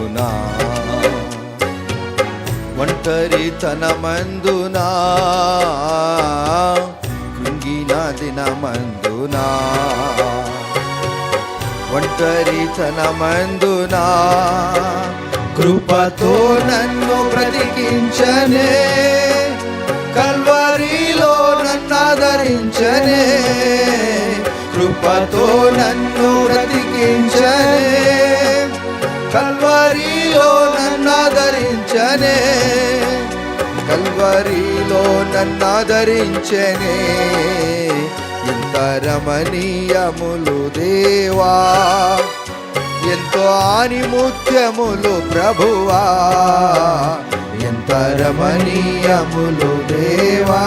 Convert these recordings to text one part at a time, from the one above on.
దినమందునా ఒంటరితనమందునా కృంగిన దినమందునా ఒంటరితనమందునా కృపతో నన్ను బ్రతికించనే కల్వరిలో నన్ను ఆదరించనే కృపతో నన్ను బ్రతికించనే కల్వరిలో నన్ను ఆదరించనే కల్వరిలో నన్ను ఆదరించనే ఎంత రమణీయములు దేవా ఎంతో ఆనిముత్యములు ప్రభువా ఎంత రమణీయములు దేవా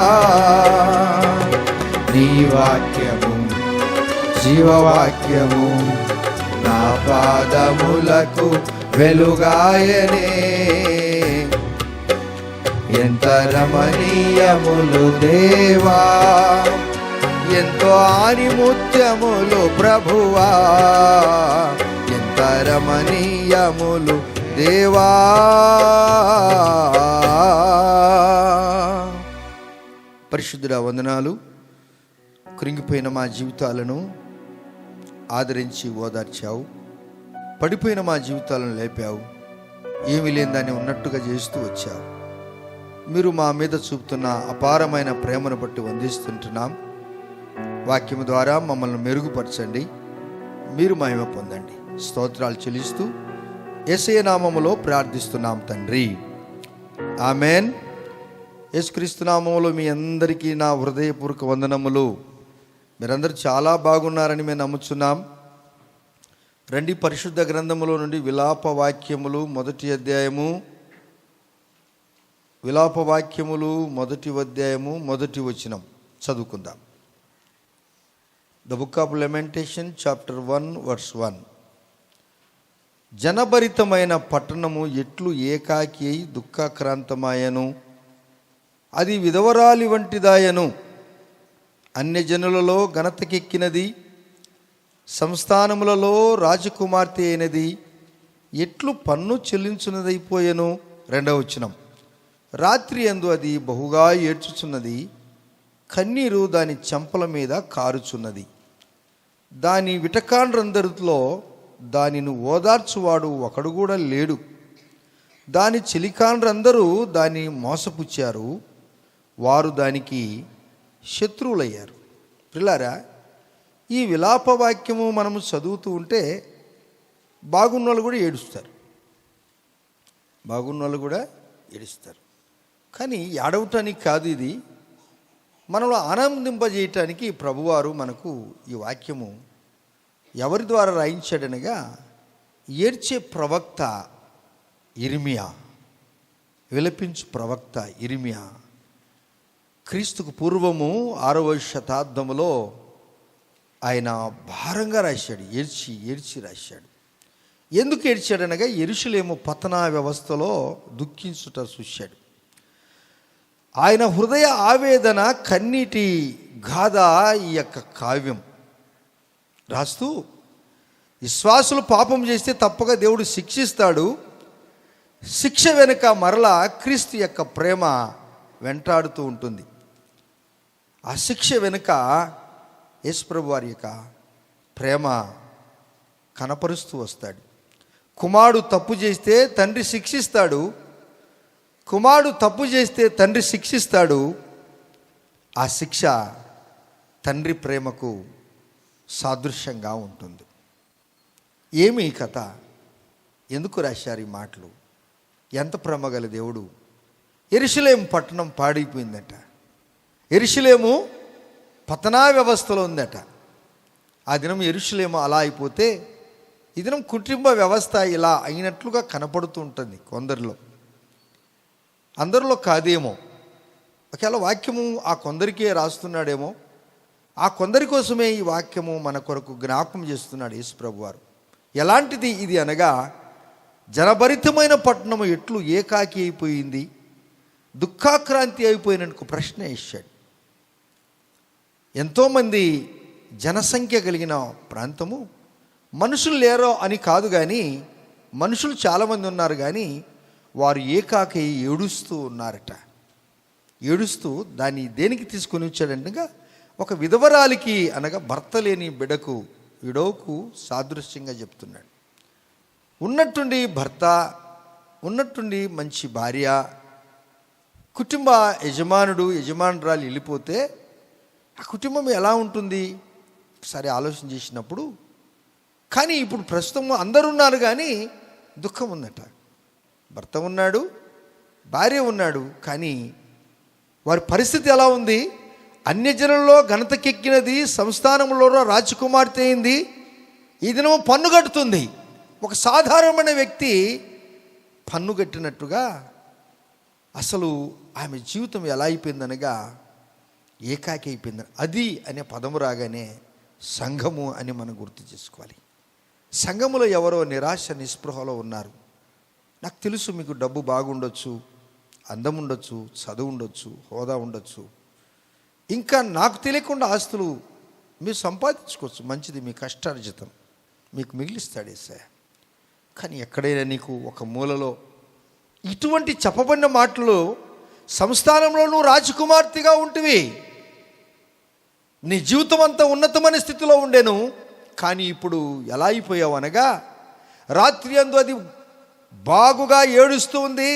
నీ వాక్యము జీవవాక్యము నా పాదములకు వెలుగాయనే ఎంత రమణీయములు దేవా ఎంతో ఆనిముత్యములు ప్రభువా ఎంత రమణీయములు దేవా. పరిశుద్ధుడా వందనాలు. కృంగిపోయిన మా జీవితాలను ఆదరించి ఓదార్చావు, పడిపోయిన మా జీవితాలను లేపావు, ఏమీ లేని దాన్ని ఉన్నట్టుగా చేస్తూ వచ్చావు. మీరు మా మీద చూపుతున్న అపారమైన ప్రేమను బట్టి వందిస్తుంటున్నాం. వాక్యము ద్వారా మమ్మల్ని మెరుగుపరచండి, మీరు మహిమ పొందండి. స్తోత్రాలు చెల్లిస్తూ యేసయ్య నామములో ప్రార్థిస్తున్నాం తండ్రి, ఆమెన్. యేసుక్రీస్తు నామములో మీ అందరికీ నా హృదయపూర్వక వందనములు. మీరందరూ చాలా బాగున్నారని మేము నమ్ముచున్నాం. రండి, పరిశుద్ధ గ్రంథములో నుండి విలాప వాక్యములు మొదటి అధ్యాయము, విలాప వాక్యములు మొదటి అధ్యాయము మొదటి వచనం చదువుకుందాం. The book of lamentation chapter 1 verse 1. జనభరితమైన పట్టణము ఎట్లు ఏకాకి అయి దుఃఖాక్రాంతమాయను, అది విధవరాలి వంటిదాయను. అన్యజనులలో ఘనతకెక్కినది, సంస్థానములలో రాజకుమార్తె అయినది, ఎట్లు పన్ను చెల్లించున్నదైపోయెను. 2వ వచనం. రాత్రి యందు అది బహుగా ఏడ్చుచున్నది, కన్నీరు దాని చెంపల మీద కారుచున్నది. దాని విటకాండ్రందరిలో దానిని ఓదార్చువాడు ఒకడు కూడా లేడు. దాని చెలికాండ్రందరూ దాన్ని మోసపుచ్చారు, వారు దానికి శత్రువులయ్యారు. పిల్లారా, ఈ విలాప వాక్యము మనము చదువుతూ ఉంటే బాగున్నోళ్ళు కూడా ఏడుస్తారు, బాగున్నోళ్ళు కూడా ఏడుస్తారు. కానీ ఏడవటానికి కాదు, ఇది మనలో ఆనందింపజేయటానికి ప్రభువారు మనకు ఈ వాక్యము ఎవరి ద్వారా రాయించాడనగా, ఏడ్చే ప్రవక్త ఇర్మియా, విలపించు ప్రవక్త ఇర్మియా క్రీస్తుకు పూర్వము 6వ శతాబ్దములో ఆయన భారంగా రాశాడు, ఏడ్చి ఏడ్చి రాశాడు. ఎందుకు ఏడ్చాడనగా, యెరూషలేము పతన వ్యవస్థలో దుఃఖించుట చూశాడు. ఆయన హృదయ ఆవేదన కన్నీటి గాథ ఈ యొక్క కావ్యం రాస్తూ, విశ్వాసులు పాపం చేస్తే తప్పక దేవుడు శిక్షిస్తాడు, శిక్ష వెనుక మరలా క్రీస్తు యొక్క ప్రేమ వెంటాడుతూ ఉంటుంది. ఆ శిక్ష వెనుక యేసుప్రభు వారి యొక్క ప్రేమ కనపరుస్తూ వస్తాడు. కుమారుడు తప్పు చేస్తే తండ్రి శిక్షిస్తాడు, కుమారుడు తప్పు చేస్తే తండ్రి శిక్షిస్తాడు. ఆ శిక్ష తండ్రి ప్రేమకు సాదృశ్యంగా ఉంటుంది. ఏమి ఈ కథ, ఎందుకు రాశారు ఈ మాటలు? ఎంత ప్రేమ గల దేవుడు. యెరూషలేము పట్టణం పాడైపోయిందట, యెరూషలేము పతనా వ్యవస్థలో ఉందట. ఆ దినం యెరూషలేము అలా అయిపోతే ఈ దినం కుటుంబ వ్యవస్థ ఇలా అయినట్లుగా కనపడుతూ ఉంటుంది కొందరిలో, అందరిలో కాదేమో. ఒకవేళ వాక్యము ఆ కొందరికే రాస్తున్నాడేమో, ఆ కొందరి కోసమే ఈ వాక్యము మన కొరకు జ్ఞాపకం చేస్తున్నాడు యేసుప్రభు వారు. ఎలాంటిది ఇది అనగా, జనభరితమైన పట్టణము ఎట్లు ఏకాకి అయిపోయింది, దుఃఖాక్రాంతి అయిపోయినందుకు ప్రశ్న ఇచ్చాడు. ఎంతోమంది జనసంఖ్య కలిగిన ప్రాంతము, మనుషులు లేరో అని కాదు, కానీ మనుషులు చాలామంది ఉన్నారు, కానీ వారు ఏకాకై ఏడుస్తూ ఉన్నారట. ఏడుస్తూ దాన్ని దేనికి తీసుకొని వచ్చాడంటగా, ఒక విధవరాలికి, అనగా భర్త లేని బిడకు, విడోకు సాదృశ్యంగా చెప్తున్నాడు. ఉన్నట్టుండి భర్త, ఉన్నట్టుండి మంచి భార్య, కుటుంబ యజమానుడు యజమానురాలు వెళ్ళిపోతే ఆ కుటుంబం ఎలా ఉంటుంది సరే ఆలోచన చేసినప్పుడు. కానీ ఇప్పుడు ప్రస్తుతం అందరూ ఉన్నారు, కానీ దుఃఖం ఉందట. భర్త ఉన్నాడు, భార్య ఉన్నాడు, కానీ వారి పరిస్థితి ఎలా ఉంది? అన్యజనుల్లో ఘనతకెక్కినది, సంస్థానంలో రాజకుమార్తె అయింది, ఈ దినము పన్ను కట్టుతుంది. ఒక సాధారణమైన వ్యక్తి పన్ను కట్టినట్టుగా అసలు ఆమె జీవితం ఎలా అయిపోయిందనగా ఏకాకి అయిపోయింది. అది అనే పదము రాగానే సంఘము అని మనం గుర్తు చేసుకోవాలి. సంఘములో ఎవరో నిరాశ నిస్పృహలో ఉన్నారు. నాకు తెలుసు, మీకు డబ్బు బాగుండొచ్చు, అందం ఉండొచ్చు, చదువు ఉండొచ్చు, హోదా ఉండొచ్చు, ఇంకా నాకు తెలియకుండా ఆస్తులు మీరు సంపాదించుకోవచ్చు, మంచిది, మీ కష్టార్జితం మీకు మిగిలిస్తాడు యేసయ్య. కానీ ఎక్కడైనా నీకు ఒక మూలలో ఇటువంటి చెప్పబడిన మాటలు, సంస్థానంలో నువ్వు రాజకుమార్తెగా ఉంటివి, నీ జీవితం అంతా ఉన్నతమైన స్థితిలో ఉండేను, కానీ ఇప్పుడు ఎలా అయిపోయావు అనగా, రాత్రి అందు అది బాగుగా ఏడుస్తూ ఉంది,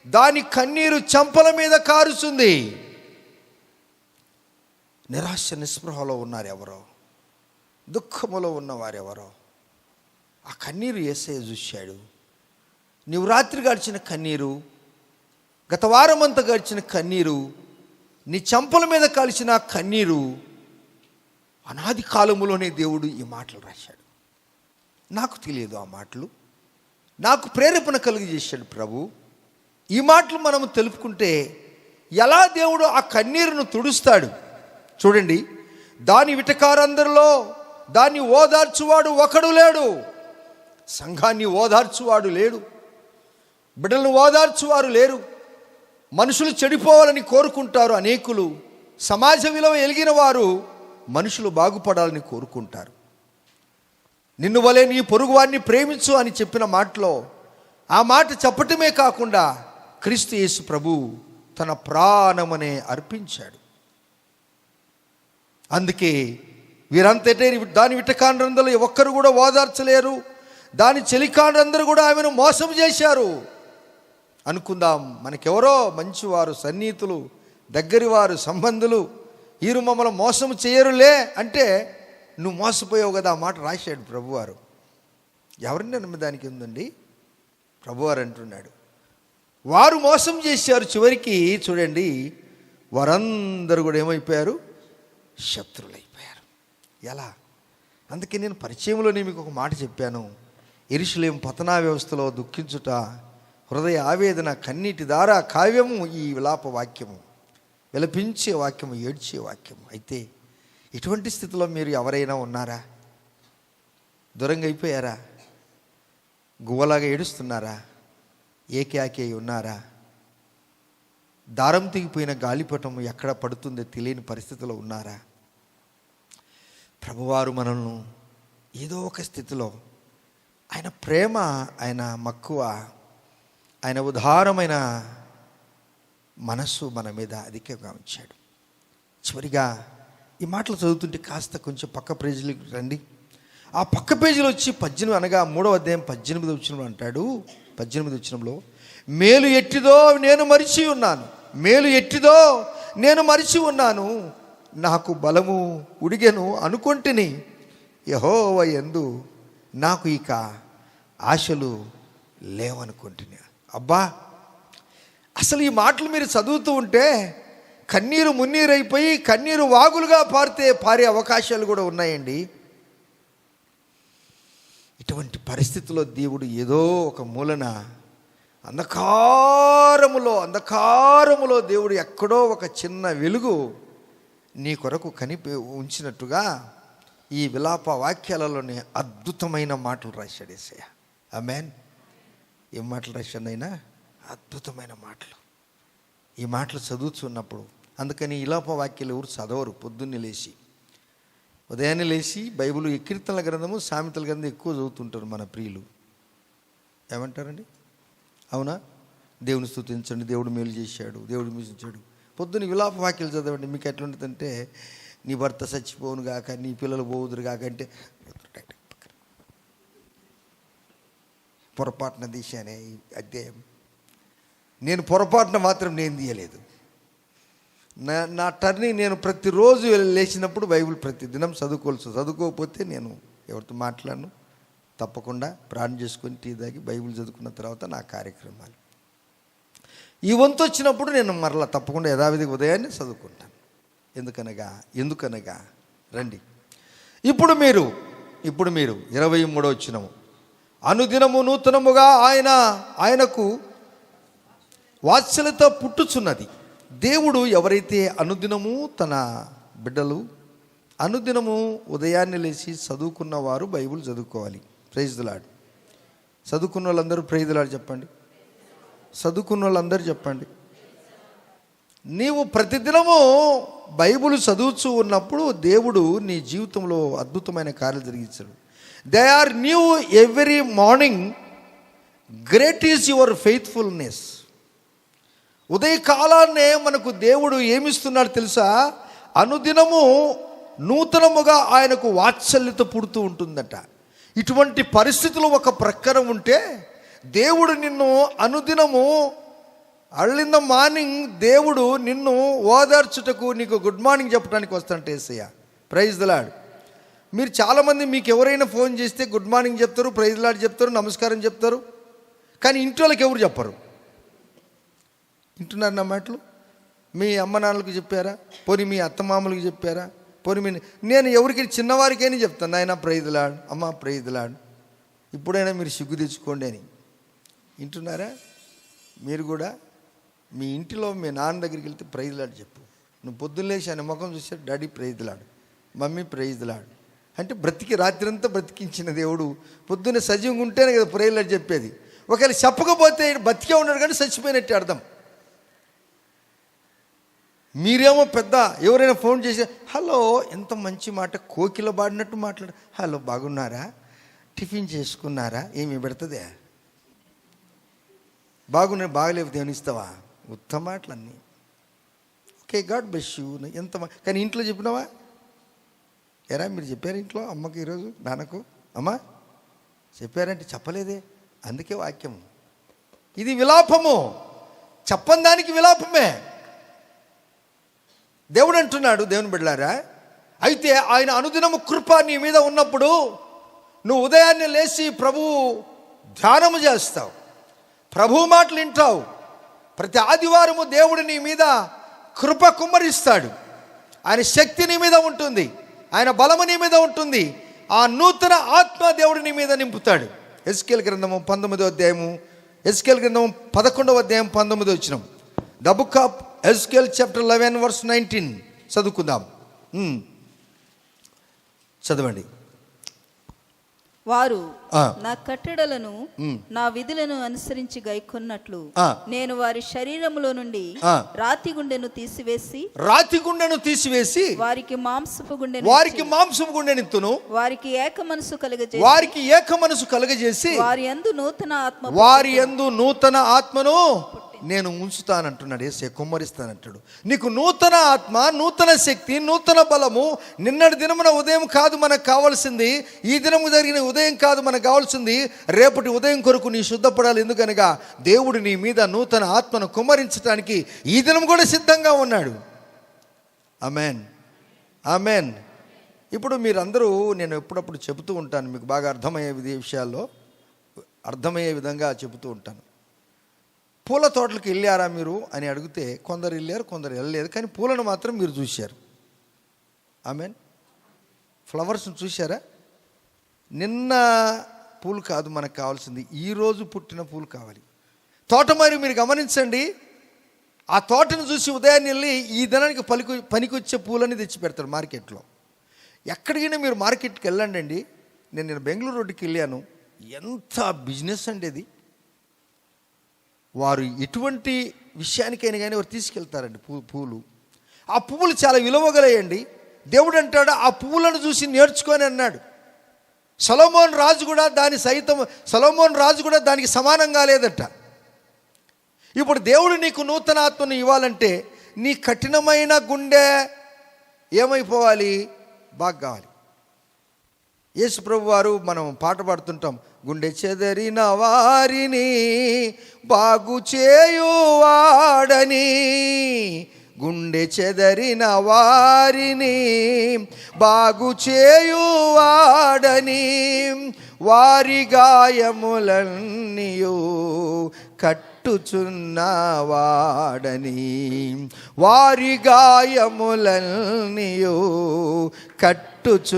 దాని కన్నీరు చెంపల మీద కారుస్తుంది. నిరాశ నిస్పృహలో ఉన్నారు ఎవరో, దుఃఖములో ఉన్నవారెవరో. ఆ కన్నీరు యేసయ్య చూశాడు. నీవు రాత్రి గడిచిన కన్నీరు, గత వారమంతా గడిచిన కన్నీరు, నీ చెంపల మీద కాల్చిన కన్నీరు, అనాది కాలములోనే దేవుడు ఈ మాటలు రాశాడు. నాకు తెలియదు ఆ మాటలు, నాకు ప్రేరేపణ కలిగజేశాడు ప్రభు. ఈ మాటలు మనము తెలుపుకుంటే ఎలా దేవుడు ఆ కన్నీరును తుడుస్తాడు చూడండి. దాని విటకారందరిలో దాన్ని ఓదార్చువాడు ఒకడు లేడు. సంఘాన్ని ఓదార్చువాడు లేడు, బిడ్డలను ఓదార్చువారు లేరు. మనుషులు చెడిపోవాలని కోరుకుంటారు అనేకులు. సమాజ విలువ ఎలిగిన వారు మనుషులు బాగుపడాలని కోరుకుంటారు. నిన్ను వలె నీ పొరుగువారిని ప్రేమించు అని చెప్పిన మాటలో ఆ మాట చెప్పటమే కాకుండా క్రీస్తు యేసు ప్రభు తన ప్రాణమనే అర్పించాడు. అందుకే వీరంతటే దాని విటకాండ్రందరూ ఒక్కరు కూడా ఓదార్చలేరు, దాని చెలికాండ్రందరూ కూడా ఆమెను మోసం చేశారు. అనుకుందాం, మనకెవరో మంచివారు, సన్నిహితులు, దగ్గరివారు, సంబంధులు వీరు మమ్మల్ని మోసం చేయరులే అంటే నువ్వు మోసపోయావు కదా. ఆ మాట రాశాడు ప్రభువారు. ఎవరిని నమ్మదానికి ఉందండి? ప్రభువారు అంటున్నాడు, వారు మోసం చేశారు. చివరికి చూడండి, వారందరూ కూడా ఏమైపోయారు? శత్రులైపోయారు. ఎలా? అందుకే నేను పరిచయంలోనే మీకు ఒక మాట చెప్పాను. యెరూషలేము పతనా వ్యవస్థలో దుఃఖించుట, హృదయ ఆవేదన, కన్నీటి దార కావ్యము ఈ విలాప వాక్యము, విలపించే వాక్యము, ఏడ్చే వాక్యము. అయితే ఇటువంటి స్థితిలో మీరు ఎవరైనా ఉన్నారా? దూరంగా అయిపోయారా? గువ్వలాగా ఏడుస్తున్నారా? ఏకాకి అయి ఉన్నారా? దారం తెగిపోయిన గాలిపటం ఎక్కడ పడుతుందో తెలియని పరిస్థితిలో ఉన్నారా? ప్రభువారు మనల్ని ఏదో ఒక స్థితిలో, ఆయన ప్రేమ, ఆయన మక్కువ, ఆయన ఉదారమైన మనస్సు మన మీద అధికంగా ఉంచాడు. చివరిగా ఈ మాటలు చదువుతుంటే కాస్త కొంచెం పక్క పేజీలకు రండి. ఆ పక్క పేజీలో వచ్చి 18 అనగా 3వ అధ్యాయం 18వ వచనంలో అంటాడు. 18వ వచనంలో, మేలు ఎట్టిదో నేను మరిచి ఉన్నాను, మేలు ఎట్టిదో నేను మరిచి ఉన్నాను, నాకు బలము ఉడిగెను అనుకొంటిని, యెహోవా యందు నాకు ఇక ఆశలు లేవనుకుంటున్నా. అబ్బా, అసలు ఈ మాటలు మీరు చదువుతూ ఉంటే కన్నీరు మున్నీరైపోయి కన్నీరు వాగులుగా పారే అవకాశాలు కూడా ఉన్నాయండి. ఇటువంటి పరిస్థితుల్లో దేవుడు ఏదో ఒక మూలన అంధకారములో దేవుడు ఎక్కడో ఒక చిన్న వెలుగు నీ కొరకు ఉంచినట్టుగా ఈ విలాప వాక్యాలలోనే అద్భుతమైన మాటలు రాశాడు యేసయ్య. ఆమేన్. ఏం మాటలు రాశాడైనా? అద్భుతమైన మాటలు. ఈ మాటలు చదువుతున్నప్పుడు, అందుకని విలాప వాక్యాలు ఎవరు చదవరు. పొద్దున్నే లేచి, ఉదయాన్నే లేచి బైబిల్, కీర్తనల గ్రంథము, సామెతల గ్రంథం ఎక్కువ చదువుతుంటారు మన ప్రియులు. ఏమంటారండి? అవునా? దేవుని స్తుతించండి, దేవుడు మేలు చేశాడు, దేవుడు మించాడు. పొద్దున్న విలాప వాక్యాలు చదవండి. మీకు ఎట్లా ఉంటుందంటే, నీ భర్త చచ్చిపోవును గాక, నీ పిల్లలు పోవుదురు గాక అంటే పొరపాటున తీశానే ఈ అధ్యాయం. నేను పొరపాటున మాత్రం నేను తీయలేదు. నా టర్నింగ్ నేను ప్రతిరోజు లేచినప్పుడు బైబిల్ ప్రతి దినం చదువుకోకపోతే నేను ఎవరితో మాట్లాడను. తప్పకుండా ప్రార్థన చేసుకొని టీ తాగి బైబిల్ చదువుకున్న తర్వాత నా కార్యక్రమాలు. ఈ వంతు వచ్చినప్పుడు నేను మరలా తప్పకుండా యథావిధిగా ఉదయాన్నే చదువుకుంటాను. ఎందుకనగా రండి, ఇప్పుడు మీరు 23వ వచనము, అనుదినము నూతనముగా ఆయనకు వాత్సల్యత పుట్టుచున్నది. దేవుడు ఎవరైతే అనుదినము తన బిడ్డలు అనుదినము ఉదయాన్నే లేచి చదువుకున్న వారు బైబిల్ చదువుకోవాలి. Praise the Lord. చదువుకున్న వాళ్ళందరూ ప్రైజ్ ది లార్డ్ చెప్పండి. చదువుకున్న వాళ్ళందరూ చెప్పండి. నీవు ప్రతిదినము బైబిల్ చదువుతూ ఉన్నప్పుడు దేవుడు నీ జీవితంలో అద్భుతమైన కార్యాలు జరిగించాడు. They are new every morning. Great is your faithfulness. ఉదయకాలాన్నే మనకు దేవుడు ఏమిస్తున్నాడు తెలుసా? అనుదినము నూతనముగా ఆయనకు వాత్సల్యత పుడుతూ ఉంటుందట. ఇటువంటి పరిస్థితులు ఒక ప్రక్కన ఉంటే, దేవుడు నిన్ను అనుదినము అర్లీ ఇన్ ద మార్నింగ్ దేవుడు నిన్ను ఓదార్చుటకు నీకు గుడ్ మార్నింగ్ చెప్పడానికి వస్తాంటే యేసయ్య. Praise the Lord. మీరు చాలామంది మీకు ఎవరైనా ఫోన్ చేస్తే గుడ్ మార్నింగ్ చెప్తారు, ప్రైజ్ ది లార్డ్ చెప్తారు, నమస్కారం చెప్తారు. కానీ ఇంటి వాళ్ళకి ఎవరు చెప్పరు. వింటున్నారు నా మాటలు? మీ అమ్మ నాన్నలకు చెప్పారా? పోనీ మీ అత్తమామలకు చెప్పారా? పోనీ నేను ఎవరికి చిన్నవారికైనా చెప్తాను, నాయన ప్రైజ్ ది లార్డ్, అమ్మ ప్రైజ్ ది లార్డ్, ఇప్పుడైనా మీరు సిగ్గు తెచ్చుకోండి అని. వింటున్నారా? మీరు కూడా మీ ఇంటిలో మీ నాన్న దగ్గరికి వెళ్తే ప్రైజ్ ది లార్డ్ చెప్పు. నువ్వు పొద్దున్న లేచి ఆయన ముఖం చూస్తే daddy praise the Lord, mummy praise the Lord అంటే రాత్రంతా బ్రతికించిన దేవుడు పొద్దున్న సజీవంగా ఉంటేనే కదా ప్రైజ్ ది లార్డ్ చెప్పేది. ఒకవేళ చెప్పకపోతే బతికే ఉన్నాడు కానీ చచ్చిపోయినట్టే అర్థం. మీరేమో పెద్ద ఎవరైనా ఫోన్ చేసి హలో, ఎంత మంచి మాట, కోకిల పాడినట్టు మాట్లాడు, హలో బాగున్నారా, టిఫిన్ చేసుకున్నారా, ఏమి పెడుతుందే, బాగలేవు దేవుని ఇస్తావా, ఉత్తమ మాటలన్నీ. Okay, God bless you. ఎంత కానీ ఇంట్లో చెప్పినావా? ఎరా మీరు చెప్పారు ఇంట్లో అమ్మకి ఈరోజు, నాన్నకు, అమ్మ చెప్పారంటే చెప్పలేదే. అందుకే వాక్యం ఇది విలాపము. చెప్పని దానికి విలాపమే. దేవుడు అంటున్నాడు, దేవుని బిడ్డలారా, అయితే ఆయన అనుదినము కృప నీ మీద ఉన్నప్పుడు నువ్వు ఉదయాన్నే లేచి ప్రభువు ధ్యానము చేస్తావు, ప్రభువు మాటలు వింటావు. ప్రతి ఆదివారము దేవుడు నీ మీద కృప కుమ్మరిస్తాడు. ఆయన శక్తి నీ మీద ఉంటుంది, ఆయన బలము నీ మీద ఉంటుంది. ఆ నూతన ఆత్మ దేవుడు నీ మీద నింపుతాడు. ఎస్కేల్ గ్రంథము 19వ అధ్యాయము, ఎస్కేల్ గ్రంథము 11వ అధ్యాయం 19వ వచనం. The book of SQL chapter 11 verse 19 చదువుకుందాం. చదవండి. వారు నా కట్టడలను నా విధులను అనుసరించి గైకొన్నట్లు నేను వారి శరీరములో నుండి రాతి గుండెను తీసివేసి వారికి మాంసపు గుండెనిత్తును. వారికి ఏక మనసు కలగజేసి వారి యందు నూతన ఆత్మను నేను ఉంచుతానంటున్నాడు. యేసే కుమ్మరిస్తానంటాడు. నీకు నూతన ఆత్మ, నూతన శక్తి, నూతన బలము. నిన్నటి దినమున ఉదయం కాదు మనకు కావాల్సింది, ఈ దినము జరిగిన ఉదయం కాదు మనకు కావాల్సింది, రేపటి ఉదయం కొరకు నీ శుద్ధపడాలి. ఎందుకనగా దేవుడు నీ మీద నూతన ఆత్మను కుమ్మరించడానికి ఈ దినం కూడా సిద్ధంగా ఉన్నాడు. ఆమేన్, ఆమేన్. ఇప్పుడు మీరందరూ, నేను ఎప్పుడప్పుడు చెబుతూ ఉంటాను, మీకు బాగా అర్థమయ్యే విషయాల్లో అర్థమయ్యే విధంగా చెబుతూ ఉంటాను. పూల తోటలకు వెళ్ళారా మీరు అని అడిగితే కొందరు వెళ్ళారు, కొందరు వెళ్ళలేదు. కానీ పూలను మాత్రం మీరు చూశారు. ఆమేన్. ఫ్లవర్స్ని చూశారా? నిన్న పూలు కాదు మనకు కావాల్సింది, ఈరోజు పుట్టిన పూలు కావాలి. తోట మరి మీరు గమనించండి, ఆ తోటను చూసి ఉదయాన్నే వెళ్ళి ఈ దినానికి పనికొచ్చే పూలని తెచ్చి పెడతారు మార్కెట్లో. ఎక్కడికైనా మీరు మార్కెట్కి వెళ్ళండి అండి. నేను బెంగళూరు రోడ్డుకి వెళ్ళాను, ఎంత బిజినెస్ అండి అది. వారు ఎటువంటి విషయానికైనా కానీ వారు తీసుకెళ్తారండి పూలు. ఆ పువ్వులు చాలా విలువగలయండి. దేవుడు అంటాడు, ఆ పువ్వులను చూసి నేర్చుకొని అన్నాడు. సొలొమోన్ రాజు కూడా దానికి సమానంగా లేదట. ఇప్పుడు దేవుడు నీకు నూతన ఆత్మను ఇవ్వాలంటే నీ కఠినమైన గుండె ఏమైపోవాలి? బాగా కావాలి. యేసు ప్రభు వారు మనం పాట పాడుతుంటాం, గుండె చెదరిన వారిని బాగు చేయువాడని, గుండె చెదరిన వారిని బాగు చేయువాడని, వారి గాయములన్నీయు కట్టుచున్నవాడని, వారి గాయములన్నీయు కట్టుచున్నవాడని,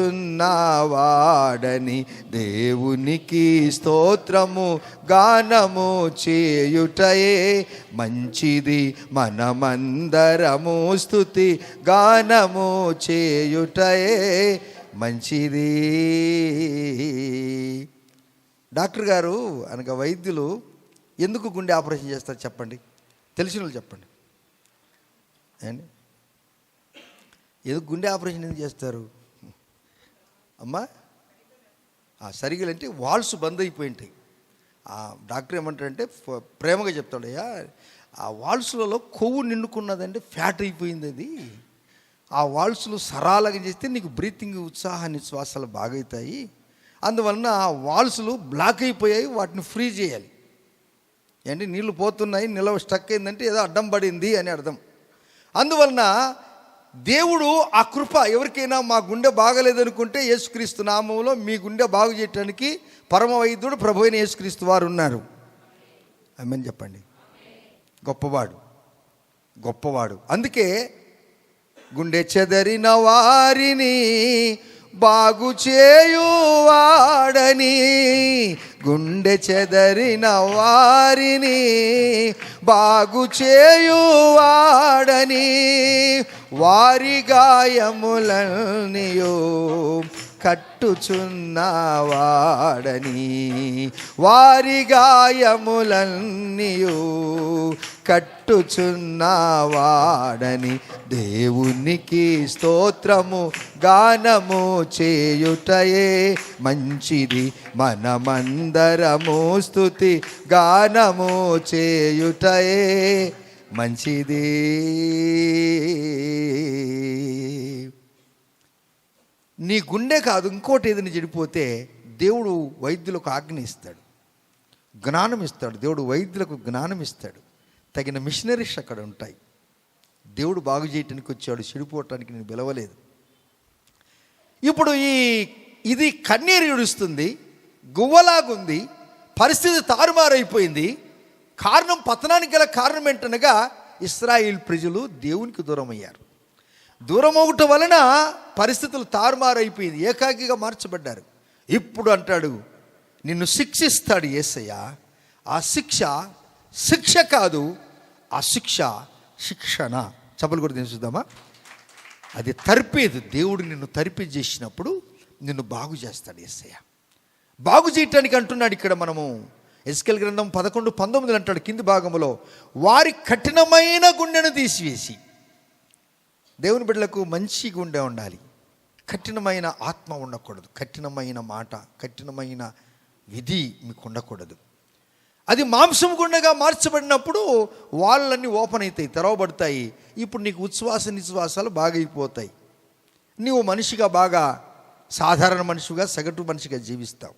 దేవునికి స్తోత్రము గానము చేయుటయే మంచిది, మనమందరము స్తుతి గానము చేయుటయే మంచిది. డాక్టర్ గారు అనగా వైద్యులు ఎందుకు గుండె ఆపరేషన్ చేస్తారు చెప్పండి? తెలిసిన వాళ్ళు చెప్పండి. అండి, ఎందుకు గుండె ఆపరేషన్ ఎందుకు చేస్తారు అమ్మా? సరిగ్గా అంటే వాల్స్ బంద్ అయిపోయి ఉంటాయి. డాక్టర్ ఏమంటారంటే ప్రేమగా చెప్తాడయ్యా, ఆ వాల్స్లలో కొవ్వు నిండుకున్నదంటే ఫ్యాట్ అయిపోయింది. అది ఆ వాల్స్లు సరాలుగా చేస్తే నీకు బ్రీతింగ్ ఉత్సాహాన్ని శ్వాసాలు బాగవుతాయి. అందువలన ఆ వాల్స్లు బ్లాక్ అయిపోయాయి, వాటిని ఫ్రీ చేయాలి. ఏంటి, నీళ్లు పోతున్నాయి, నిలవ స్టక్ అయిందంటే ఏదో అడ్డం పడింది అని అర్థం. అందువలన దేవుడు ఆ కృప ఎవరికైనా మా గుండె బాగలేదనుకుంటే యేసుక్రీస్తు నామంలో మీ గుండె బాగు చేయడానికి పరమ వైద్యుడు ప్రభు అయిన యేసుక్రీస్తు వారు ఉన్నారు. ఆమేన్ చెప్పండి. గొప్పవాడు. అందుకే గుండె చెదరిన వారిని బాగు చేయువాడని, గుండె చెదరిన వారిని బాగు చేయువాడని, వారి గాయములన్నీయు కట్టుచున్నవాడని, వారి గాయములన్నీయు కట్టుచున్నవాడని, దేవునికి స్తోత్రము గానము చేయుటయే మంచిది, మనమందరము స్తుతి గానము చేయుటయే మంచిది. నీ గుండె కాదు, ఇంకోటి ఏదైనా చెడిపోతే దేవుడు వైద్యులకు ఆజ్ఞ ఇస్తాడు, జ్ఞానం ఇస్తాడు. దేవుడు వైద్యులకు జ్ఞానం ఇస్తాడు. తగిన మిషనరీస్ అక్కడ ఉంటాయి. దేవుడు బాగు చేయటానికి వచ్చాడు, చెడిపోవటానికి నేను పిలవలేదు. ఇప్పుడు ఇది కన్నీరు ఏడుస్తుంది, గువ్వలాగుంది, పరిస్థితి తారుమారైపోయింది. కారణం, పతనానికి గల కారణం ఏంటనగా ఇశ్రాయేల్ ప్రజలు దేవునికి దూరం అయ్యారు. దూరం అవటం వలన పరిస్థితులు తారుమారైపోయింది, ఏకాకిగా మార్చబడ్డారు. ఇప్పుడు అంటాడు, నిన్ను శిక్షిస్తాడు యేసయ్య. ఆ శిక్ష కాదు, ఆ శిక్షణ. చప్పలు కూడా చూద్దామా? అది తర్పేదు. దేవుడు నిన్ను తర్పి చేసినప్పుడు నిన్ను బాగు చేస్తాడు యేసయ్య. బాగు చేయటానికి అంటున్నాడు ఇక్కడ మనము ఎస్కేల్ గ్రంథం 11:19 అంటాడు కింది భాగంలో, వారి కఠినమైన గుండెను తీసివేసి. దేవుని బిడ్డలకు మంచి గుండె ఉండాలి, కఠినమైన ఆత్మ ఉండకూడదు, కఠినమైన మాట, కఠినమైన విధి మీకు ఉండకూడదు. అది మాంసం గుండెగా మార్చబడినప్పుడు వాళ్ళన్నీ ఓపెన్ అవుతాయి, తెరవబడతాయి. ఇప్పుడు నీకు ఉచ్ఛ్వాస నిశ్వాసాలు బాగా అయిపోతాయి. నీవు మనిషిగా బాగా సాధారణ మనిషిగా, సగటు మనిషిగా జీవిస్తావు.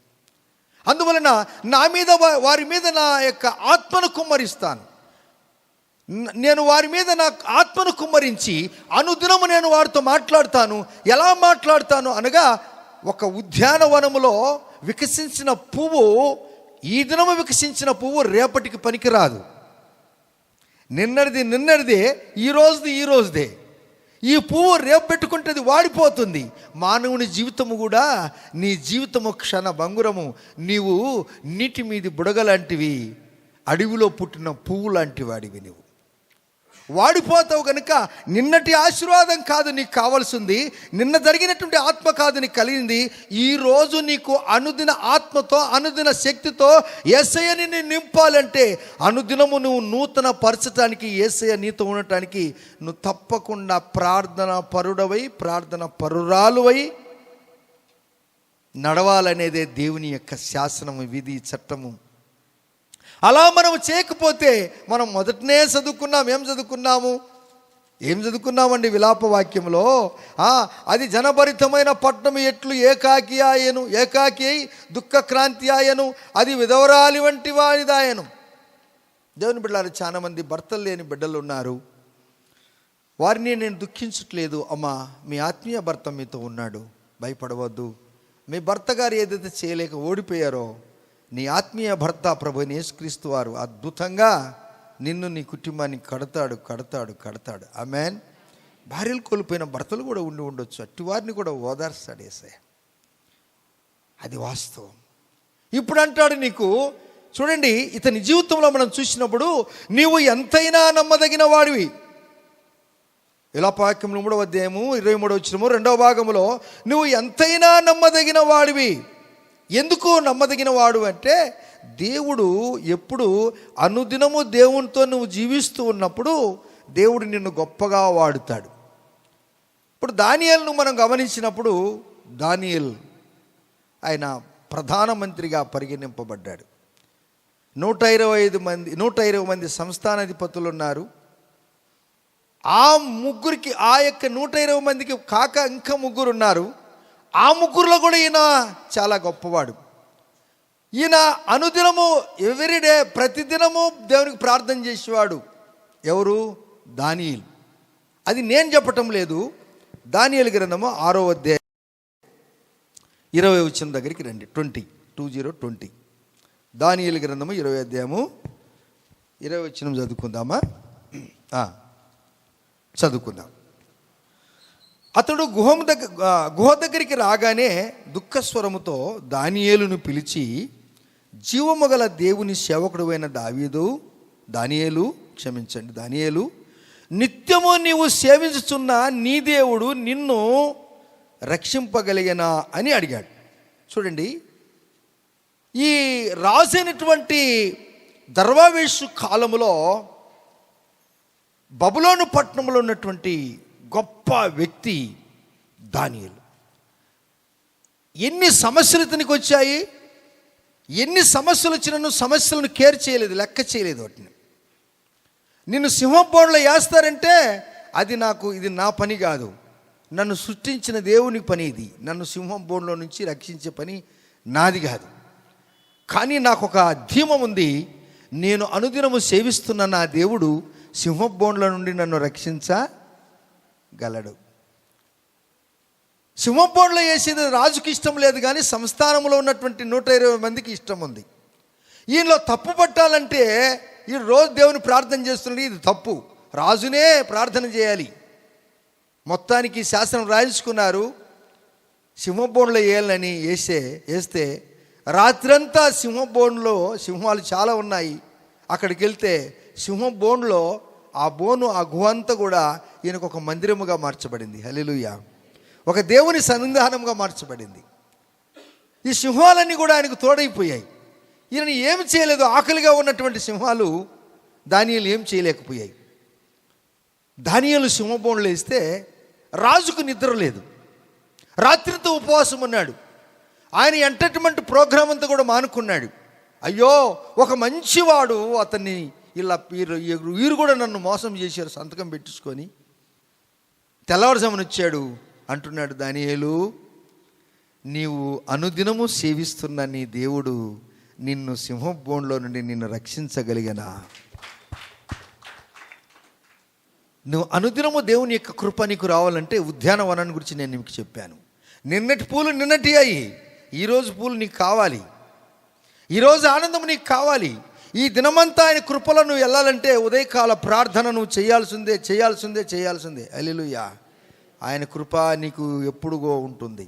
అందువలన వారి మీద నా యొక్క ఆత్మను కుమ్మరిస్తాను. నేను వారి మీద నా ఆత్మను కుమ్మరించి అనుదినము నేను వారితో మాట్లాడతాను. ఎలా మాట్లాడతాను అనగా, ఒక ఉద్యానవనములో వికసించిన పువ్వు, ఈ దినము వికసించిన పువ్వు రేపటికి పనికిరాదు. నిన్నటిదే, ఈ రోజుదే. ఈ పువ్వు రేపు పెట్టుకుంటే వాడిపోతుంది. మానవుని జీవితము కూడా, నీ జీవితము క్షణ భంగురము. నీవు నీటి మీది బుడగలాంటివి, అడవిలో పుట్టిన పువ్వు లాంటి వాడివి. నీవు వాడిపోతావు కనుక నిన్నటి ఆశీర్వాదం కాదు నీకు కావాల్సింది, నిన్న జరిగినటువంటి ఆత్మ కాదు నీకు కలిగింది. ఈరోజు నీకు అనుదిన ఆత్మతో, అనుదిన శక్తితో యేసయ్యని నేను నింపాలంటే, అనుదినము నువ్వు నూతన పరచటానికి, యేసయ్య నీతో ఉండటానికి నువ్వు తప్పకుండా ప్రార్థన పరుడవై, ప్రార్థన పరురాలువై నడవాలనేదే దేవుని యొక్క శాసనము, విధి, చట్టము. అలా మనం చేయకపోతే మనం మొదటనే చదువుకున్నాం. ఏం చదువుకున్నామండి విలాప వాక్యంలో? అది జనభరితమైన పట్టణం ఎట్లు ఏకాకి అయి దుఃఖక్రాంతి ఆయను, అది విధవరాలి వంటి వారిదాయను. దేవుని బిడ్డలారా, చాలా మంది భర్తలు లేని బిడ్డలు ఉన్నారు. వారిని నేను దుఃఖించట్లేదు. అమ్మా, మీ ఆత్మీయ భర్త మీతో ఉన్నాడు, భయపడవద్దు. మీ భర్త గారు ఏదైతే చేయలేక ఓడిపోయారో, నీ ఆత్మీయ భర్త ప్రభు యేసుక్రీస్తు వారు అద్భుతంగా నిన్ను, నీ కుటుంబాన్ని కడతాడు. ఆమేన్. భార్యలు కోల్పోయిన భర్తలు కూడా ఉండొచ్చు, అట్టి వారిని కూడా ఓదార్స్తాడు యేసయ్య. అది వాస్తవం. ఇప్పుడు అంటాడు నీకు, చూడండి, ఇతని జీవితంలో మనం చూసినప్పుడు నీవు ఎంతైనా నమ్మదగిన వాడివి. విలాపవాక్యంలో 3వ అధ్యాయము 23వ వచనము 2వ భాగంలో, నువ్వు ఎంతైనా నమ్మదగిన వాడివి. ఎందుకు నమ్మదగిన వాడు అంటే, దేవుడు ఎప్పుడు అనుదినము దేవునితో నువ్వు జీవిస్తూ ఉన్నప్పుడు దేవుడు నిన్ను గొప్పగా వాడుతాడు. ఇప్పుడు దానియేలును మనం గమనించినప్పుడు, దానియేలు ఆయన ప్రధానమంత్రిగా పరిగణింపబడ్డాడు. 120 మంది సంస్థానాధిపతులు ఉన్నారు. ఆ ముగ్గురికి, ఆ యొక్క 120 మందికి కాక ఇంకా ముగ్గురు ఉన్నారు. ఆ ముగ్గురులో కూడా ఈయన చాలా గొప్పవాడు. ఈయన అనుదినము, ఎవ్రీడే, ప్రతిదినము దేవునికి ప్రార్థన చేసేవాడు. ఎవరు? దానియేలు. అది నేను చెప్పటం లేదు. దానియేలు గ్రంథము 6వ అధ్యాయం 20వ వచనం దగ్గరికి రండి. 20 దానియేలు గ్రంథము 20వ అధ్యాయము 20వ వచనం చదువుకుందామా? చదువుకుందాం. అతడు గుహ దగ్గరికి రాగానే దుఃఖస్వరముతో దానియేలును పిలిచి, జీవము గల దేవుని సేవకుడు అయిన దానియేలు, నిత్యము నీవు సేవించుచున్న నీ దేవుడు నిన్ను రక్షింపగలిగినా అని అడిగాడు. చూడండి, ఈ రాజైనటువంటి దర్వావేషు కాలములో బబులోను పట్టణంలో ఉన్నటువంటి గొప్ప వ్యక్తి దానియేలు. ఎన్ని సమస్యలు ఇతనికి వచ్చాయి, ఎన్ని సమస్యలు వచ్చినా సమస్యలను కేర్ చేయలేదు, లెక్క చేయలేదు వాటిని. నిన్ను సింహబోన్లో వేస్తారంటే ఇది నా పని కాదు, నన్ను సృష్టించిన దేవుని పని ఇది. నన్ను సింహబోన్లో నుంచి రక్షించే పని నాది కాదు. కానీ నాకు ఒక ధీమం ఉంది, నేను అనుదినము సేవిస్తున్న నా దేవుడు సింహబోన్ల నుండి నన్ను రక్షించగలడు. సింహబోన్లో వేసేది రాజుకి ఇష్టం లేదు, కానీ సంస్థానంలో ఉన్నటువంటి 120 మందికి ఇష్టం ఉంది. ఈయనలో తప్పు పట్టాలంటే ఈ రోజు దేవుని ప్రార్థన చేస్తున్నాడు, ఇది తప్పు, రాజునే ప్రార్థన చేయాలి. మొత్తానికి శాసనం రాయించుకున్నారు, సింహబోన్లో వేయాలని వేస్తే రాత్రంతా సింహబోన్లో, సింహాలు చాలా ఉన్నాయి, అక్కడికి వెళ్తే సింహబోన్లో ఆ గుహ అంతా కూడా ఈయనకు ఒక మందిరముగా మార్చబడింది. హల్లెలూయా. ఒక దేవుని సన్నిధానంగా మార్చబడింది. ఈ సింహాలన్నీ కూడా ఆయనకు తోడైపోయాయి. ఈయన ఏమి చేయలేదు. ఆకలిగా ఉన్నటువంటి సింహాలు దానియేలు ఏం చేయలేకపోయాయి. దానియేలు సింహబోన్లో వేస్తే రాజుకు నిద్ర లేదు, రాత్రితో ఉపవాసం ఉన్నాడు. ఆయన ఎంటర్టైన్మెంట్ ప్రోగ్రామ్ అంతా కూడా మానుకున్నాడు. అయ్యో, ఒక మంచివాడు, అతన్ని ఇలా వీరు కూడా నన్ను మోసం చేశారు, సంతకం పెట్టించుకొని తెల్లవారుజామున వచ్చాడు. అంటున్నాడు, దానియేలు, నీవు అనుదినము సేవిస్తున్న నీ దేవుడు నిన్ను సింహబోన్లో నుండి నిన్ను రక్షించగలిగనా? నువ్వు అనుదినము దేవుని యొక్క కృప నీకు రావాలంటే ఉద్యానవనాన్ని గురించి నేను నీకు చెప్పాను. నిన్నటి పూలు నిన్నటి అయ్యి, ఈరోజు పూలు నీకు కావాలి, ఈరోజు ఆనందం నీకు కావాలి. ఈ దినమంతా ఆయన కృపలో నువ్వు వెళ్ళాలంటే ఉదయకాల ప్రార్థన నువ్వు చేయాల్సిందే. హల్లెలూయా. ఆయన కృప నీకు ఎప్పుడుగో ఉంటుంది.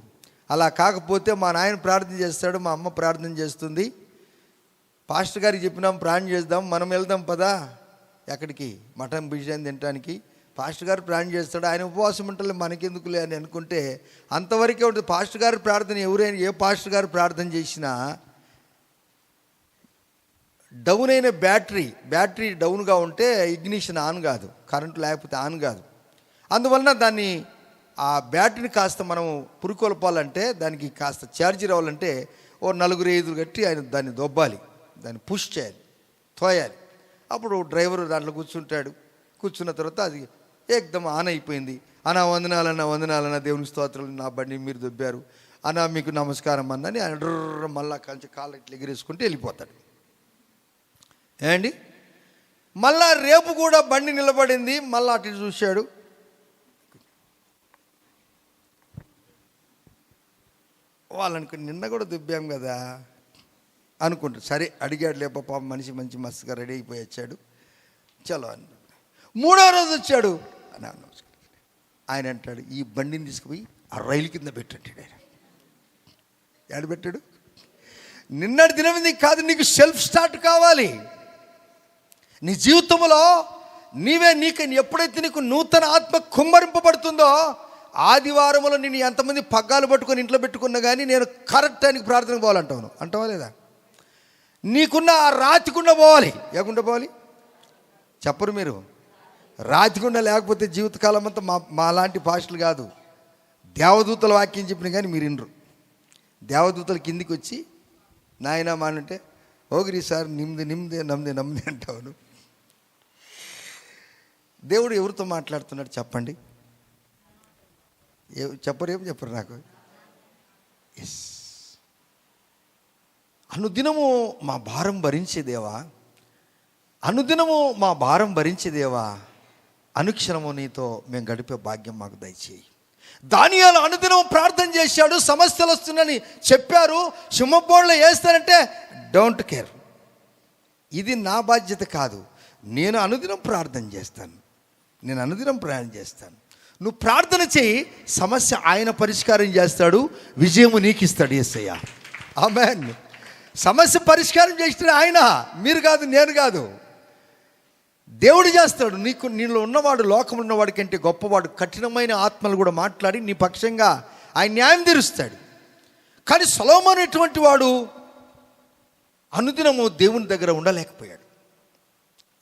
అలా కాకపోతే మా నాయన ప్రార్థన చేస్తాడు, మా అమ్మ ప్రార్థన చేస్తుంది, పాస్టర్ గారికి చెప్పినాం ప్రార్థన చేద్దాం, మనం వెళ్దాం పదా ఎక్కడికి, మటన్ బిర్యానీ తినడానికి, పాస్టర్ గారు ప్రార్థన చేస్తాడు, ఆయన ఉపవాసం ఉంటే మనకెందుకులే అని అనుకుంటే అంతవరకే ఉంటుంది. పాస్టర్ గారి ప్రార్థన ఎవరైనా, ఏ పాస్టర్ గారు ప్రార్థన చేసినా డౌన్ అయిన బ్యాటరీ డౌన్గా ఉంటే ఇగ్నిషన్ ఆన్ కాదు, కరెంటు లేకపోతే ఆన్ కాదు. అందువలన దాన్ని ఆ బ్యాటరీని కాస్త మనం పురుకొల్పాలంటే, దానికి కాస్త ఛార్జీ రావాలంటే ఓ 4-5 కట్టి ఆయన దాన్ని దొబ్బాలి, దాన్ని పుష్ చేయాలి, తోయాలి. అప్పుడు డ్రైవరు దాంట్లో కూర్చుంటాడు. కూర్చున్న తర్వాత అది ఏకదమ్ ఆన్ అయిపోయింది. అన్నా వందనాలన్నా దేవుని స్తోత్రాలు, నా బండి మీరు దొబ్బారు అన్నా, మీకు నమస్కారం అన్నని ఆయన డ్రర్ మళ్ళా కొంచెం కాళ్ళు ఇట్లా ఎగిరేసుకుంటే వెళ్ళిపోతాడు. ఏమండి, మళ్ళా రేపు కూడా బండి నిలబడింది, మళ్ళా అటు చూశాడు. వాళ్ళనుకో నిన్న కూడా దుబ్బాం కదా అనుకుంటారు. సరే అడిగాడు లేప, పాప మనిషి మంచి మస్తుగా రెడీ అయిపోయి వచ్చాడు. చలో అని 3వ రోజు వచ్చాడు. అన్నా నమస్కారం. ఆయన అంటాడు, ఈ బండిని తీసుకుపోయి ఆ రైలు కింద పెట్టంటాడు. ఆయన ఏడు పెట్టాడు? నిన్నటి దినం కాదు, నీకు సెల్ఫ్ స్టార్ట్ కావాలి. నీ జీవితంలో నీకు ఎప్పుడైతే నీకు నూతన ఆత్మ కుమ్మరింపబడుతుందో, ఆదివారంలో నేను ఎంతమంది పగ్గాలు పట్టుకొని ఇంట్లో పెట్టుకున్నా కానీ నేను కరెక్ట్ టైంకి ప్రార్థనకు పోవాలంటాను. అంటావా లేదా? నీకున్న ఆ రాతికుండా పోవాలి. ఏకుండా పోవాలి చెప్పరు మీరు? రాతికుండా లేకపోతే జీవితకాలం అంతా మా లాంటి భాషలు కాదు. దేవదూతల వాక్యం చెప్పిన కానీ మీరు వినరు. దేవదూతల కిందికి వచ్చి నాయనా మానంటే ఓగిరి సార్ నమ్దే అంటావు. దేవుడు ఎవరితో మాట్లాడుతున్నాడు చెప్పండి? చెప్పరు నాకు. ఎస్, అనుదినము మా భారం భరించే దేవా, అనుదినము మా భారం భరించే దేవా, అనుక్షణము నీతో మేము గడిపే భాగ్యం మాకు దయచేయి. దానియేలు అనుదినం ప్రార్థన చేశాడు. సమస్యలు వస్తున్నాయని చెప్పారు, సింహబోన్లో వేస్తారంటే డోంట్ కేర్, ఇది నా బాధ్యత కాదు, నేను అనుదినం ప్రార్థన చేస్తాను, నేను అనుదినం ప్రయాణం చేస్తాను. నువ్వు ప్రార్థన చేయి, సమస్య ఆయన పరిష్కారం చేస్తాడు, విజయము నీకు ఇస్తాడు యేసయ్య. ఆమేన్. సమస్య పరిష్కారం చేస్తే ఆయన, మీరు కాదు, నేను కాదు, దేవుడు చేస్తాడు. నీలో ఉన్నవాడు లోకంలో ఉన్నవాడి కంటే గొప్పవాడు. కఠినమైన ఆత్మలు కూడా మాట్లాడి నీ పక్షంగా ఆయన న్యాయం తీరుస్తాడు. కానీ సొలొమోను ఎటువంటి వాడు అనుదినము దేవుని దగ్గర ఉండలేకపోయాడు.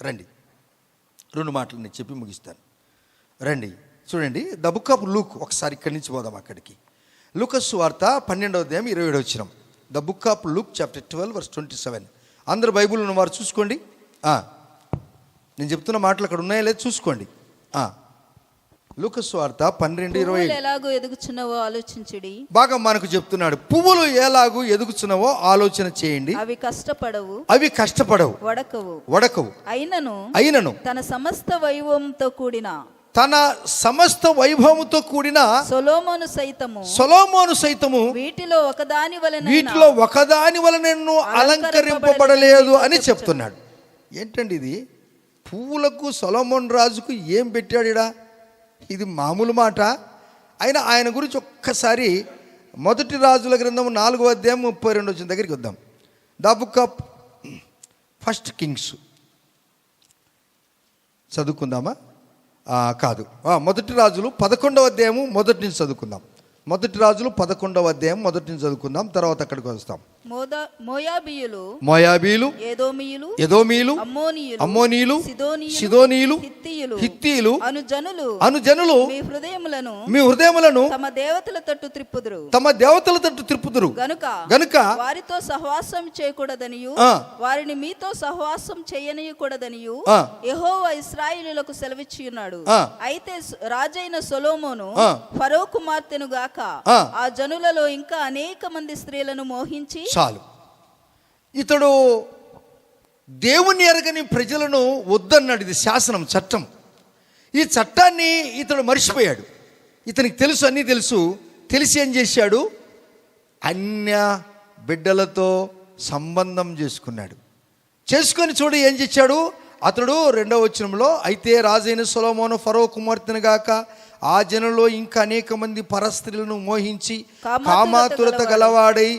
రండి 2 మాటలు నేను చెప్పి ముగిస్తాను. రండి చూడండి, ద బుక్ ఆఫ్ లూక్. ఒకసారి ఇక్కడి నుంచి పోదాం అక్కడికి. లూకాసు సువార్త 12వ అధ్యాయం 27వ వచనం. The book of Luke chapter 12:27. అందరు బైబిల్ ఉన్నవారు చూసుకోండి. నేను చెప్తున్న మాటలు అక్కడ ఉన్నాయా లేదు చూసుకోండి. లూకాసు సువార్త 12:27. ఎలాగో ఎదుగుచున్నావో ఆలోచించుడి. బాగా మనకు చెప్తున్నాడు, పువ్వులు ఎలాగూ ఎదుగుచున్నావో ఆలోచన చేయండి. అవి కష్టపడవు, వడకవు. అయినను తన సమస్త వైభవముతో కూడిన సొలొమోను సైతము వీటిలో ఒకదాని వలన అలంకరింపబడలేదు అని చెప్తున్నాడు. ఏంటండి ఇది? పువ్వులకు సొలొమోను రాజుకు ఏం పెట్టాడుడా? ఇది మామూలు మాట. అయినా ఆయన గురించి ఒక్కసారి 1 రాజుల గ్రంథం 4వ అధ్యాయం 32 వచ్చిన దగ్గరికి వద్దాం. ద బుక్ ఆఫ్ 1 కింగ్స్ చదువుకుందామా? కాదు, 1 రాజులు 11వ అధ్యాయము మొదటి నుంచి చదువుకుందాం. 1 రాజులు 11వ అధ్యాయం మొదటి నుంచి చదువుకుందాం, తర్వాత అక్కడికి వస్తాం. మోయాబీలు, ఎదోమీయులు, అమ్మోనీయులు, సిదోనీయులు, హిత్తీయులు అను జనులు మీ హృదయములను తమ దేవతల తట్టు త్రిప్పుదురు గనుక వారితో సహవాసం చేయకూడదనియు వారిని మీతో సహవాసం చేయనీయకూడదనియు యెహోవా ఇశ్రాయేలులకు సెలవిచ్చి ఉన్నాడు. అయితే రాజైన సొలొమోను ఫరో కుమార్తెను గాక ఆ జనులలో ఇంకా అనేక మంది స్త్రీలను మోహించి. చాలు. ఇతడు దేవుని ఎరగని ప్రజలను వద్దన్నాడు. ఇది శాసనం, చట్టం. ఈ చట్టాన్ని ఇతడు మర్చిపోయాడు. ఇతనికి తెలుసు, అన్నీ తెలుసు. తెలిసి ఏం చేశాడు? అన్య బిడ్డలతో సంబంధం చేసుకున్నాడు. చేసుకొని చూడు ఏం చేశాడు అతడు. 2వ వచనంలో, అయితే రాజైన సొలొమోను ఫరో కుమార్తెను గాక ఆ జనంలో ఇంకా అనేక మంది పరస్త్రీలను మోహించి కామాతురత గలవాడై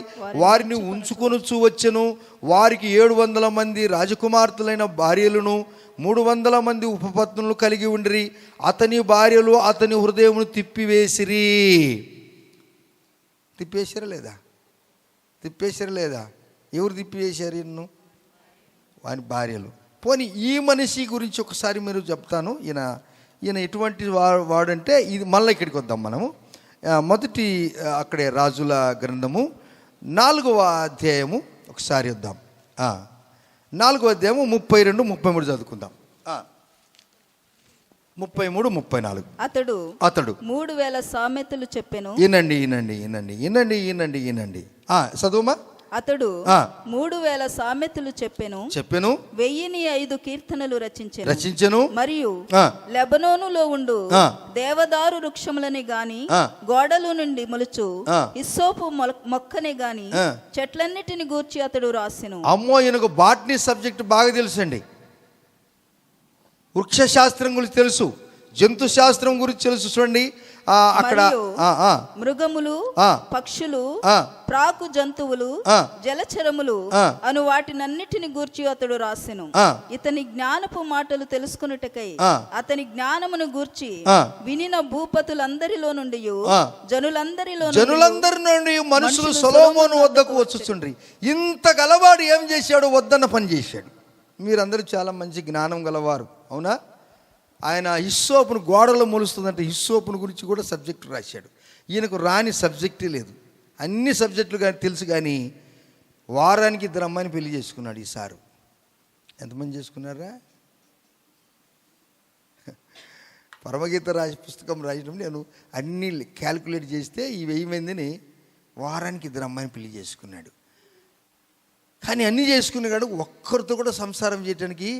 వారిని ఉంచుకొనుచు వచ్చెను. వారికి 700 మంది రాజకుమార్తెలైన భార్యలను 300 మంది ఉపపత్నులు కలిగి ఉండిరి. అతని భార్యలు అతని హృదయమును తిప్పేశారా లేదా? ఎవరు తిప్పివేశారు? ఇన్ను వాని భార్యలు. పోనీ ఈ మనిషి గురించి ఒకసారి మీరు చెప్తాను. ఈయన ఈయన ఎటువంటి వాడంటే ఇది మళ్ళీ ఇక్కడికి వద్దాం మనము. మొదటి అక్కడే రాజుల గ్రంథము 4వ అధ్యాయము ఒకసారి వద్దాం. 4వ అధ్యాయము 32, 33 చదువుకుందాం. 33, 34. అతడు 3000 సామెతలు చెప్పెను. ఈనండి. చదువుమా. అతడు 3000 సామెతలు చెప్పెను. 1005 కీర్తనలు రచించెను. మరియు లెబనోనులో ఉండు దేవదారు వృక్షములని గాని, గోడలు నుండి మొలుచు హిస్సోపు మొక్కని గాని చెట్లన్నిటిని గూర్చి అతడు రాసెను. అమ్మో, ఈయనకు బాటనీ సబ్జెక్ట్ బాగా తెలుసండి. వృక్ష శాస్త్రం గురించి తెలుసు, జంతు శాస్త్రం గురించి తెలుసు. చూడండి అక్కడ మృగములు, పక్షులు, ప్రాకు జంతువులు, జలచరములు అను వాటినన్నిటిని గూర్చి అతడు రాసెను. ఇతని జ్ఞానపు మాటలు తెలుసుకొనుటకై అతని జ్ఞానమును గూర్చి వినిన భూపతులందరిలో నుండి జనులందరి నుండి మనుషులు సొలొమోను వద్దకు వచ్చుచుండ్రి. ఇంత గలవాడు ఏం చేశాడు? వద్దన్న పని చేశాడు. మీరందరూ చాలా మంచి జ్ఞానం గలవారు, అవునా? ఆయన హిస్సోపును గోడలో మొలుస్తుందంటే హిస్సోపును గురించి కూడా సబ్జెక్టు రాశాడు. ఈయనకు రాని సబ్జెక్టే లేదు. అన్ని సబ్జెక్టులు కానీ తెలుసు, కానీ వారానికి 2 అమ్మాయిని పెళ్లి చేసుకున్నాడు ఈసారి. ఎంతమంది చేసుకున్నారా? పరమగీత పుస్తకం రాసినప్పుడు నేను అన్నీ క్యాల్కులేట్ చేస్తే ఈ 1000 మందిని వారానికి 2 అమ్మాయిని పెళ్లి చేసుకున్నాడు. కానీ అన్నీ చేసుకున్నాడు, ఒక్కరితో కూడా సంసారం చేయటానికి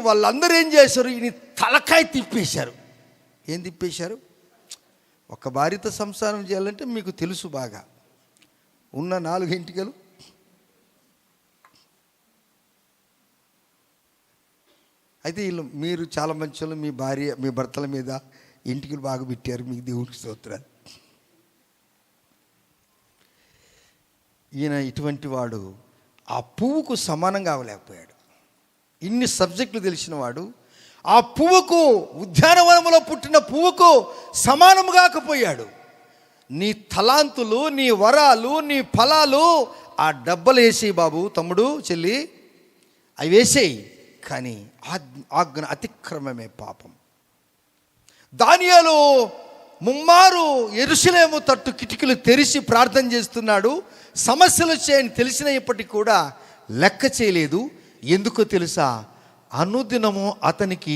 వాళ్ళందరూ ఏం చేశారు? ఈయన తలకాయ తిప్పేశారు. ఏం తిప్పేశారు? ఒక భార్యతో సంసారం చేయాలంటే మీకు తెలుసు బాగా. ఉన్న 4 ఎంటికలు అయితే మీరు చాలా మంచి వాళ్ళు, మీ భర్తల మీద ఎంటికలు బాగా పెట్టారు, మీకు దేవుడికి స్తోత్రాలు. ఈయన ఇటువంటి వాడు ఆ పువ్వుకు సమానంగా అవ్వలేకపోయాడు. ఇన్ని సబ్జెక్టులు తెలిసిన వాడు ఆ పువ్వుకు, ఉద్యానవనంలో పుట్టిన పువ్వుకు సమానం కాకపోయాడు. నీ తలాంతులు, నీ వరాలు, నీ ఫలాలు ఆ డబ్బలు వేసేయి బాబు, తమ్ముడు, చెల్లి, అవి వేసేయి. కానీ ఆజ్ఞ అతిక్రమమే పాపం. దానియేలు ముమ్మారు యెరూషలేము తట్టు కిటికీలు తెరిచి ప్రార్థన చేస్తున్నాడు. సమస్యలు చేయని తెలిసినప్పటికీ కూడా లెక్క చేయలేదు. ఎందుకో తెలుసా? అనుదినము అతనికి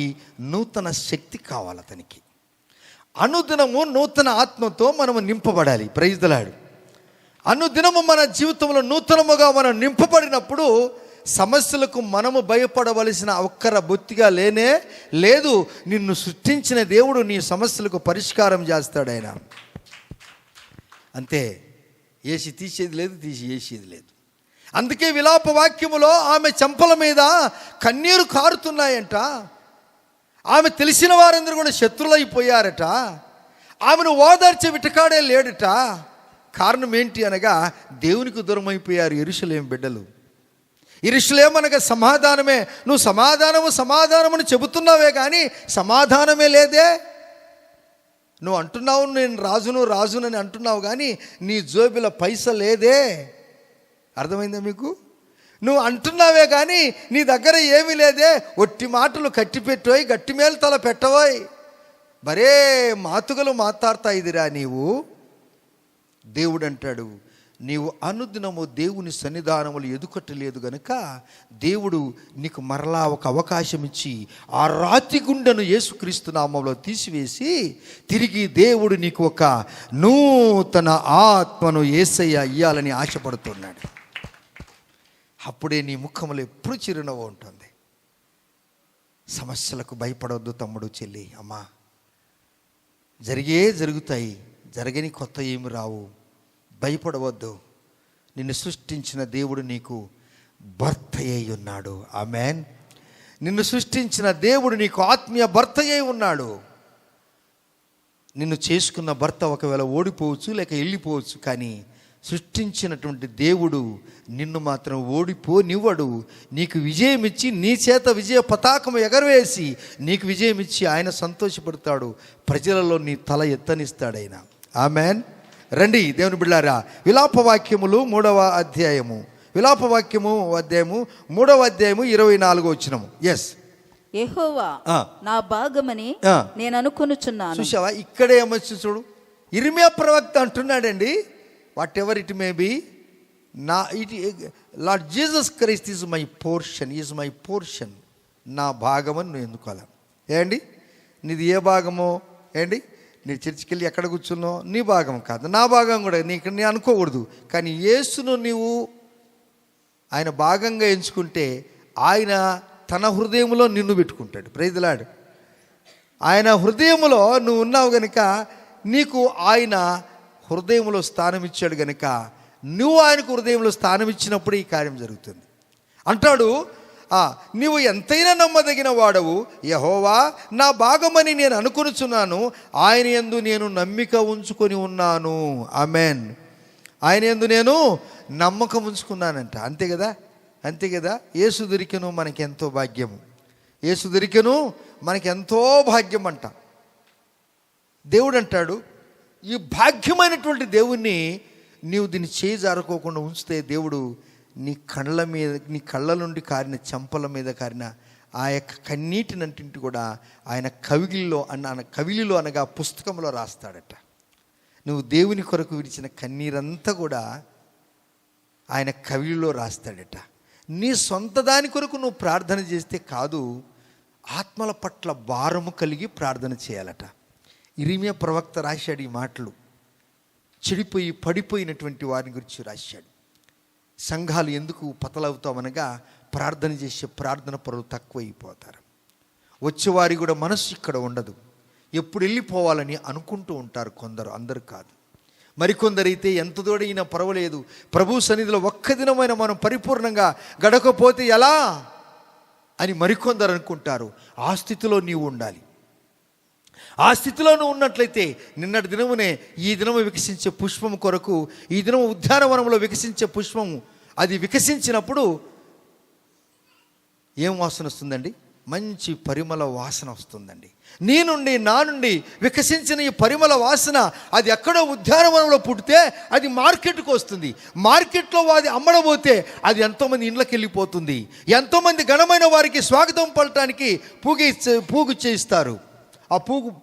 నూతన శక్తి కావాలి. అతనికి అనుదినము నూతన ఆత్మతో మనము నింపబడాలి. Praise the lord. అనుదినము మన జీవితంలో నూతనముగా మనం నింపబడినప్పుడు సమస్యలకు మనము భయపడవలసిన ఒక్కర బొత్తిగా లేనే లేదు. నిన్ను సృష్టించిన దేవుడు నీ సమస్యలకు పరిష్కారం చేస్తాడు ఆయన. అంతే, ఏసి తీసేది లేదు, తీసి వేసేది లేదు. అందుకే విలాప వాక్యములో ఆమె చెంపల మీద కన్నీరు కారుతున్నాయంట. ఆమె తెలిసిన వారందరూ కూడా శత్రులైపోయారట. ఆమెను ఓదార్చే విటకాడే లేడట. కారణం ఏంటి అనగా దేవునికి దూరం అయిపోయారు యెరూషలేము బిడ్డలు. యెరూషలేము అనగా సమాధానమే. నువ్వు సమాధానమని చెబుతున్నావే కానీ సమాధానమే లేదే. నువ్వు అంటున్నావు నేను రాజునని అంటున్నావు, కానీ నీ జోబిలో పైస లేదే. అర్థమైందా మీకు? నువ్వు అంటున్నావే కానీ నీ దగ్గర ఏమీ లేదే. ఒట్టి మాటలు కట్టిపెట్టోయ్, గట్టి మేలు తల పెట్టవోయ్, బరే మాతుగలు మాట్లాడతా ఇదిరా నీవు. దేవుడు అంటాడు, నీవు అనుదినము దేవుని సన్నిధానములు ఎదుకట్టలేదు గనుక దేవుడు నీకు మరలా ఒక అవకాశం ఇచ్చి ఆ రాతి గుండెను యేసుక్రీస్తు నామములో తీసివేసి తిరిగి దేవుడు నీకు ఒక నూతన ఆత్మను యేసయ్య ఇయ్యాలని ఆశపడుతున్నాడు. అప్పుడే నీ ముఖములో ఎప్పుడు చిరునవ్వు ఉంటుంది. సమస్యలకు భయపడవద్దు తమ్ముడు, చెల్లి, అమ్మా. జరుగుతాయి, జరగని కొత్త ఏమి రావు. భయపడవద్దు. నిన్ను సృష్టించిన దేవుడు నీకు భర్త అయి ఉన్నాడు. ఆమేన్. నిన్ను సృష్టించిన దేవుడు నీకు ఆత్మీయ భర్త అయి ఉన్నాడు. నిన్ను చేసుకున్న భర్త ఒకవేళ ఓడిపోవచ్చు, లేక వెళ్ళిపోవచ్చు, కానీ సృష్టించినటువంటి దేవుడు నిన్ను మాత్రం ఓడిపోనివ్వడు. నీకు విజయం ఇచ్చి నీ చేత విజయ పతాకం ఎగరవేసి నీకు విజయం ఇచ్చి ఆయన సంతోషపడతాడు. ప్రజలలో నీ తల ఎత్తనిస్తాడు ఆయన. ఆమేన్. రండి దేవుని బిడ్డలారా, విలాప వాక్యములు 3వ అధ్యాయము విలాప వాక్యము అధ్యాయము 3వ అధ్యాయము 24వ వచనము. ఎస్. యెహోవా నా భాగమని నేను అనుకొనుచున్నాను. చూసావా, ఇక్కడే ఏమొచ్చు చూడు, ఇర్మియా ప్రవక్త అంటున్నాడండి, whatever it may be, Lord Jesus Christ is my portion, is my portion, నా భాగమని నువ్వు ఎందుకోవాలి. ఏండి నీది ఏ భాగమో, ఏంటి నీ చర్చికి వెళ్ళి ఎక్కడ కూర్చున్నావు, నీ భాగం కాదు, నా భాగం కూడా నీకు నీ అనుకోకూడదు. కానీ యేసును నీవు ఆయన భాగంగా ఎంచుకుంటే ఆయన తన హృదయంలో నిన్ను పెట్టుకుంటాడు. Praise the Lord. ఆయన హృదయంలో నువ్వు ఉన్నావు గనుక నీకు ఆయన హృదయంలో స్థానం ఇచ్చాడు గనుక నువ్వు ఆయనకు హృదయంలో స్థానం ఇచ్చినప్పుడు ఈ కార్యం జరుగుతుంది. అంటాడు, నీవు ఎంతైనా నమ్మదగిన వాడవు, యెహోవా నా భాగమని నేను అనుకొనుచున్నాను, ఆయన యందు నేను నమ్మిక ఉంచుకొని ఉన్నాను. ఆమెన్. ఆయన యందు నేను నమ్మకం ఉంచుకున్నానంట. అంతే కదా, అంతే కదా. యేసు దొరికెను మనకెంతో భాగ్యము, యేసు దొరికెను మనకెంతో భాగ్యం అంట. దేవుడు అంటాడు, ఈ భాగ్యమైనటువంటి దేవుణ్ణి నీవు దీన్ని చేయి జారుకోకుండా ఉంచితే దేవుడు నీ కళ్ళ మీద, నీ కళ్ళ నుండి కారిన చెంపల మీద కారిన ఆ యొక్క కన్నీటినంటింటి కూడా ఆయన కవిలిలో అనగా పుస్తకంలో రాస్తాడట. నువ్వు దేవుని కొరకు విడిచిన కన్నీరంతా కూడా ఆయన కవిలిలో రాస్తాడట. నీ సొంత దాని కొరకు నువ్వు ప్రార్థన చేస్తే కాదు, ఆత్మల పట్ల భారము కలిగి ప్రార్థన చేయాలట. ఇర్మియా ప్రవక్త రాశాడు ఈ మాటలు. చెడిపోయి పడిపోయినటువంటి వారిని గురించి రాశాడు. సంఘాలు ఎందుకు పతలవుతామనగా ప్రార్థన చేసే ప్రార్థన పరులు తక్కువైపోతారు. వచ్చేవారి కూడా మనసు ఇక్కడ ఉండదు, ఎప్పుడు వెళ్ళిపోవాలని అనుకుంటూ ఉంటారు కొందరు, అందరు కాదు. మరికొందరైతే ఎంత తోడైనా పర్వాలేదు, ప్రభు సన్నిధిలో ఒక్క దినమైన మనం పరిపూర్ణంగా గడకపోతే ఎలా అని మరికొందరు అనుకుంటారు. ఆ స్థితిలో నీవు ఉండాలి. ఆ స్థితిలో నువ్వు ఉన్నట్లయితే నిన్నటి దినమునే ఈ దినము వికసించే పుష్పము కొరకు, ఈ దినము ఉద్యానవనంలో వికసించే పుష్పము అది వికసించినప్పుడు ఏం వాసన వస్తుందండి? మంచి పరిమళ వాసన వస్తుందండి. నీ నుండి నా నుండి వికసించిన ఈ పరిమళ వాసన అది ఎక్కడో ఉద్యానవనంలో పుడితే అది మార్కెట్కు వస్తుంది. మార్కెట్లో అది అమ్మడబోతే అది ఎంతోమంది ఇండ్లకి వెళ్ళిపోతుంది. ఎంతోమంది ఘనమైన వారికి స్వాగతం పలటానికి పూగు చేయిస్తారు. ఆ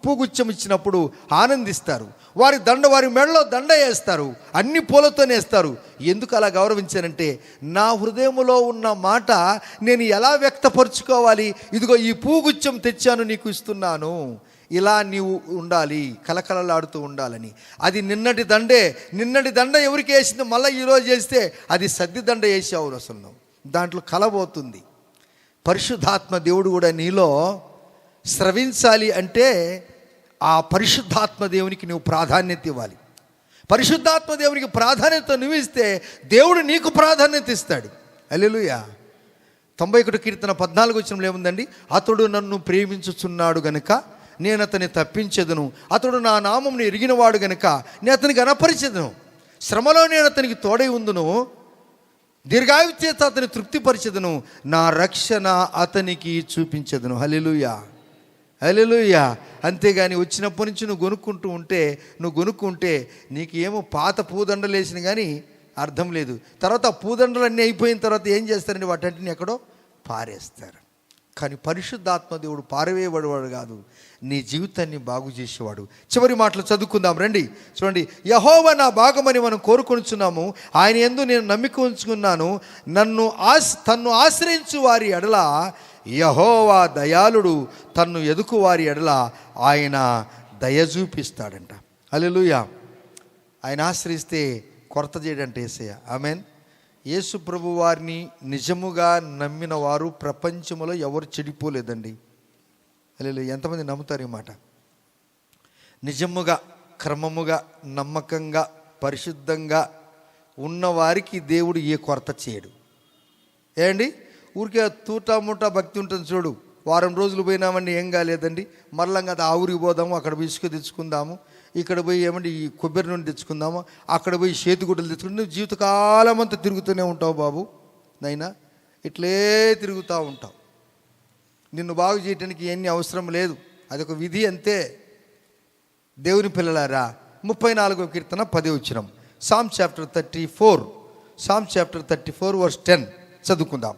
పూగుచ్చం ఇచ్చినప్పుడు ఆనందిస్తారు. వారి మెడలో దండ వేస్తారు, అన్ని పూలతోనే వేస్తారు. ఎందుకు అలా గౌరవించారంటే నా హృదయంలో ఉన్న మాట నేను ఎలా వ్యక్తపరుచుకోవాలి, ఇదిగో ఈ పూగుచ్చం తెచ్చాను నీకు ఇస్తున్నాను, ఇలా నీవు ఉండాలి, కలకలలాడుతూ ఉండాలని. అది నిన్నటి దండ ఎవరికి వేసిందో మళ్ళీ ఈరోజు చేస్తే అది సద్ది దండ వేసావు, అసలు దాంట్లో కలబోతుంది. పరిశుద్ధాత్మ దేవుడు కూడా నీలో స్రవించాలి అంటే ఆ పరిశుద్ధాత్మ దేవునికి నువ్వు ప్రాధాన్యత ఇవ్వాలి. పరిశుద్ధాత్మ దేవునికి ప్రాధాన్యత నువ్వు ఇస్తే దేవుడు నీకు ప్రాధాన్యత ఇస్తాడు. హల్లెలూయా. 91 కీర్తన 14 వచనంలో ఏముందండి? అతడు నన్ను ప్రేమించుచున్నాడు గనుక నేను అతన్ని తప్పించెదను, అతడు నా నామమును ఎరిగినవాడు గనుక నేను అతనికి గనపరిచెదను, శ్రమలో నేను అతనికి తోడై ఉందును, దీర్ఘాయు చేత అతని తృప్తిపరిచెదను, నా రక్షణ అతనికి చూపించెదను. హల్లెలూయా, హల్లెలూయా. అంతేగాని వచ్చినప్పటి నుంచి నువ్వు కొనుక్కుంటే నీకు ఏమో పాత పూదండలు వేసిన కానీ అర్థం లేదు. తర్వాత పూదండలు అన్నీ అయిపోయిన తర్వాత ఏం చేస్తారండి? వాటంటిని ఎక్కడో పారేస్తారు. కానీ పరిశుద్ధాత్మ దేవుడు పారవేయబడేవాడు కాదు, నీ జీవితాన్ని బాగు చేసేవాడు. చివరి మాటలు చదువుకుందాం రండి. చూడండి, యెహోవా నా భాగమని మనం కోరుకొనుచున్నాము, ఆయన యందు నేను నమ్మిక ఉంచుకున్నాను, తన్ను ఆశ్రయించు వారి ఎడల యెహోవా దయాళుడు, తన్ను ఎదుకు వారి ఎడల ఆయన దయ చూపిస్తాడంట. హల్లెలూయా. ఆయన ఆశ్రయిస్తే కొరత చేయడంటే యేసయ్య. ఆమెన్. యేసు ప్రభు వారిని నిజముగా నమ్మిన వారు ప్రపంచంలో ఎవరు చెడిపోలేదండి. హల్లెలూయా. ఎంతమంది నమ్ముతారు ఈ మాట? నిజముగా, క్రమముగా, నమ్మకంగా, పరిశుద్ధంగా ఉన్నవారికి దేవుడు ఏ కొరత చేయడు. ఏండి, ఊరికే తూటాముటా భక్తి ఉంటుంది చూడు. వారం రోజులు పోయినామండి, ఏం కాలేదండి, మరలంగా అది ఆ ఊరికి పోదాము, అక్కడ పోయి ఇసుక తెచ్చుకుందాము, ఇక్కడ పోయి ఏమండి ఈ కొబ్బరి నుండి తెచ్చుకుందాము, అక్కడ పోయి చేతిగుడ్డలు తెచ్చుకుంటే నువ్వు జీవితకాలం అంతా తిరుగుతూనే ఉంటావు బాబు నైనా, ఇట్లే తిరుగుతూ ఉంటావు. నిన్ను బాగు చేయడానికి ఎన్ని అవసరం లేదు, అదొక విధి అంతే. దేవుని పిల్లలారా, 34వ కీర్తన 10వ వచనం, Psalm chapter 34, Psalm chapter 34 verse 10 చదువుకుందాం.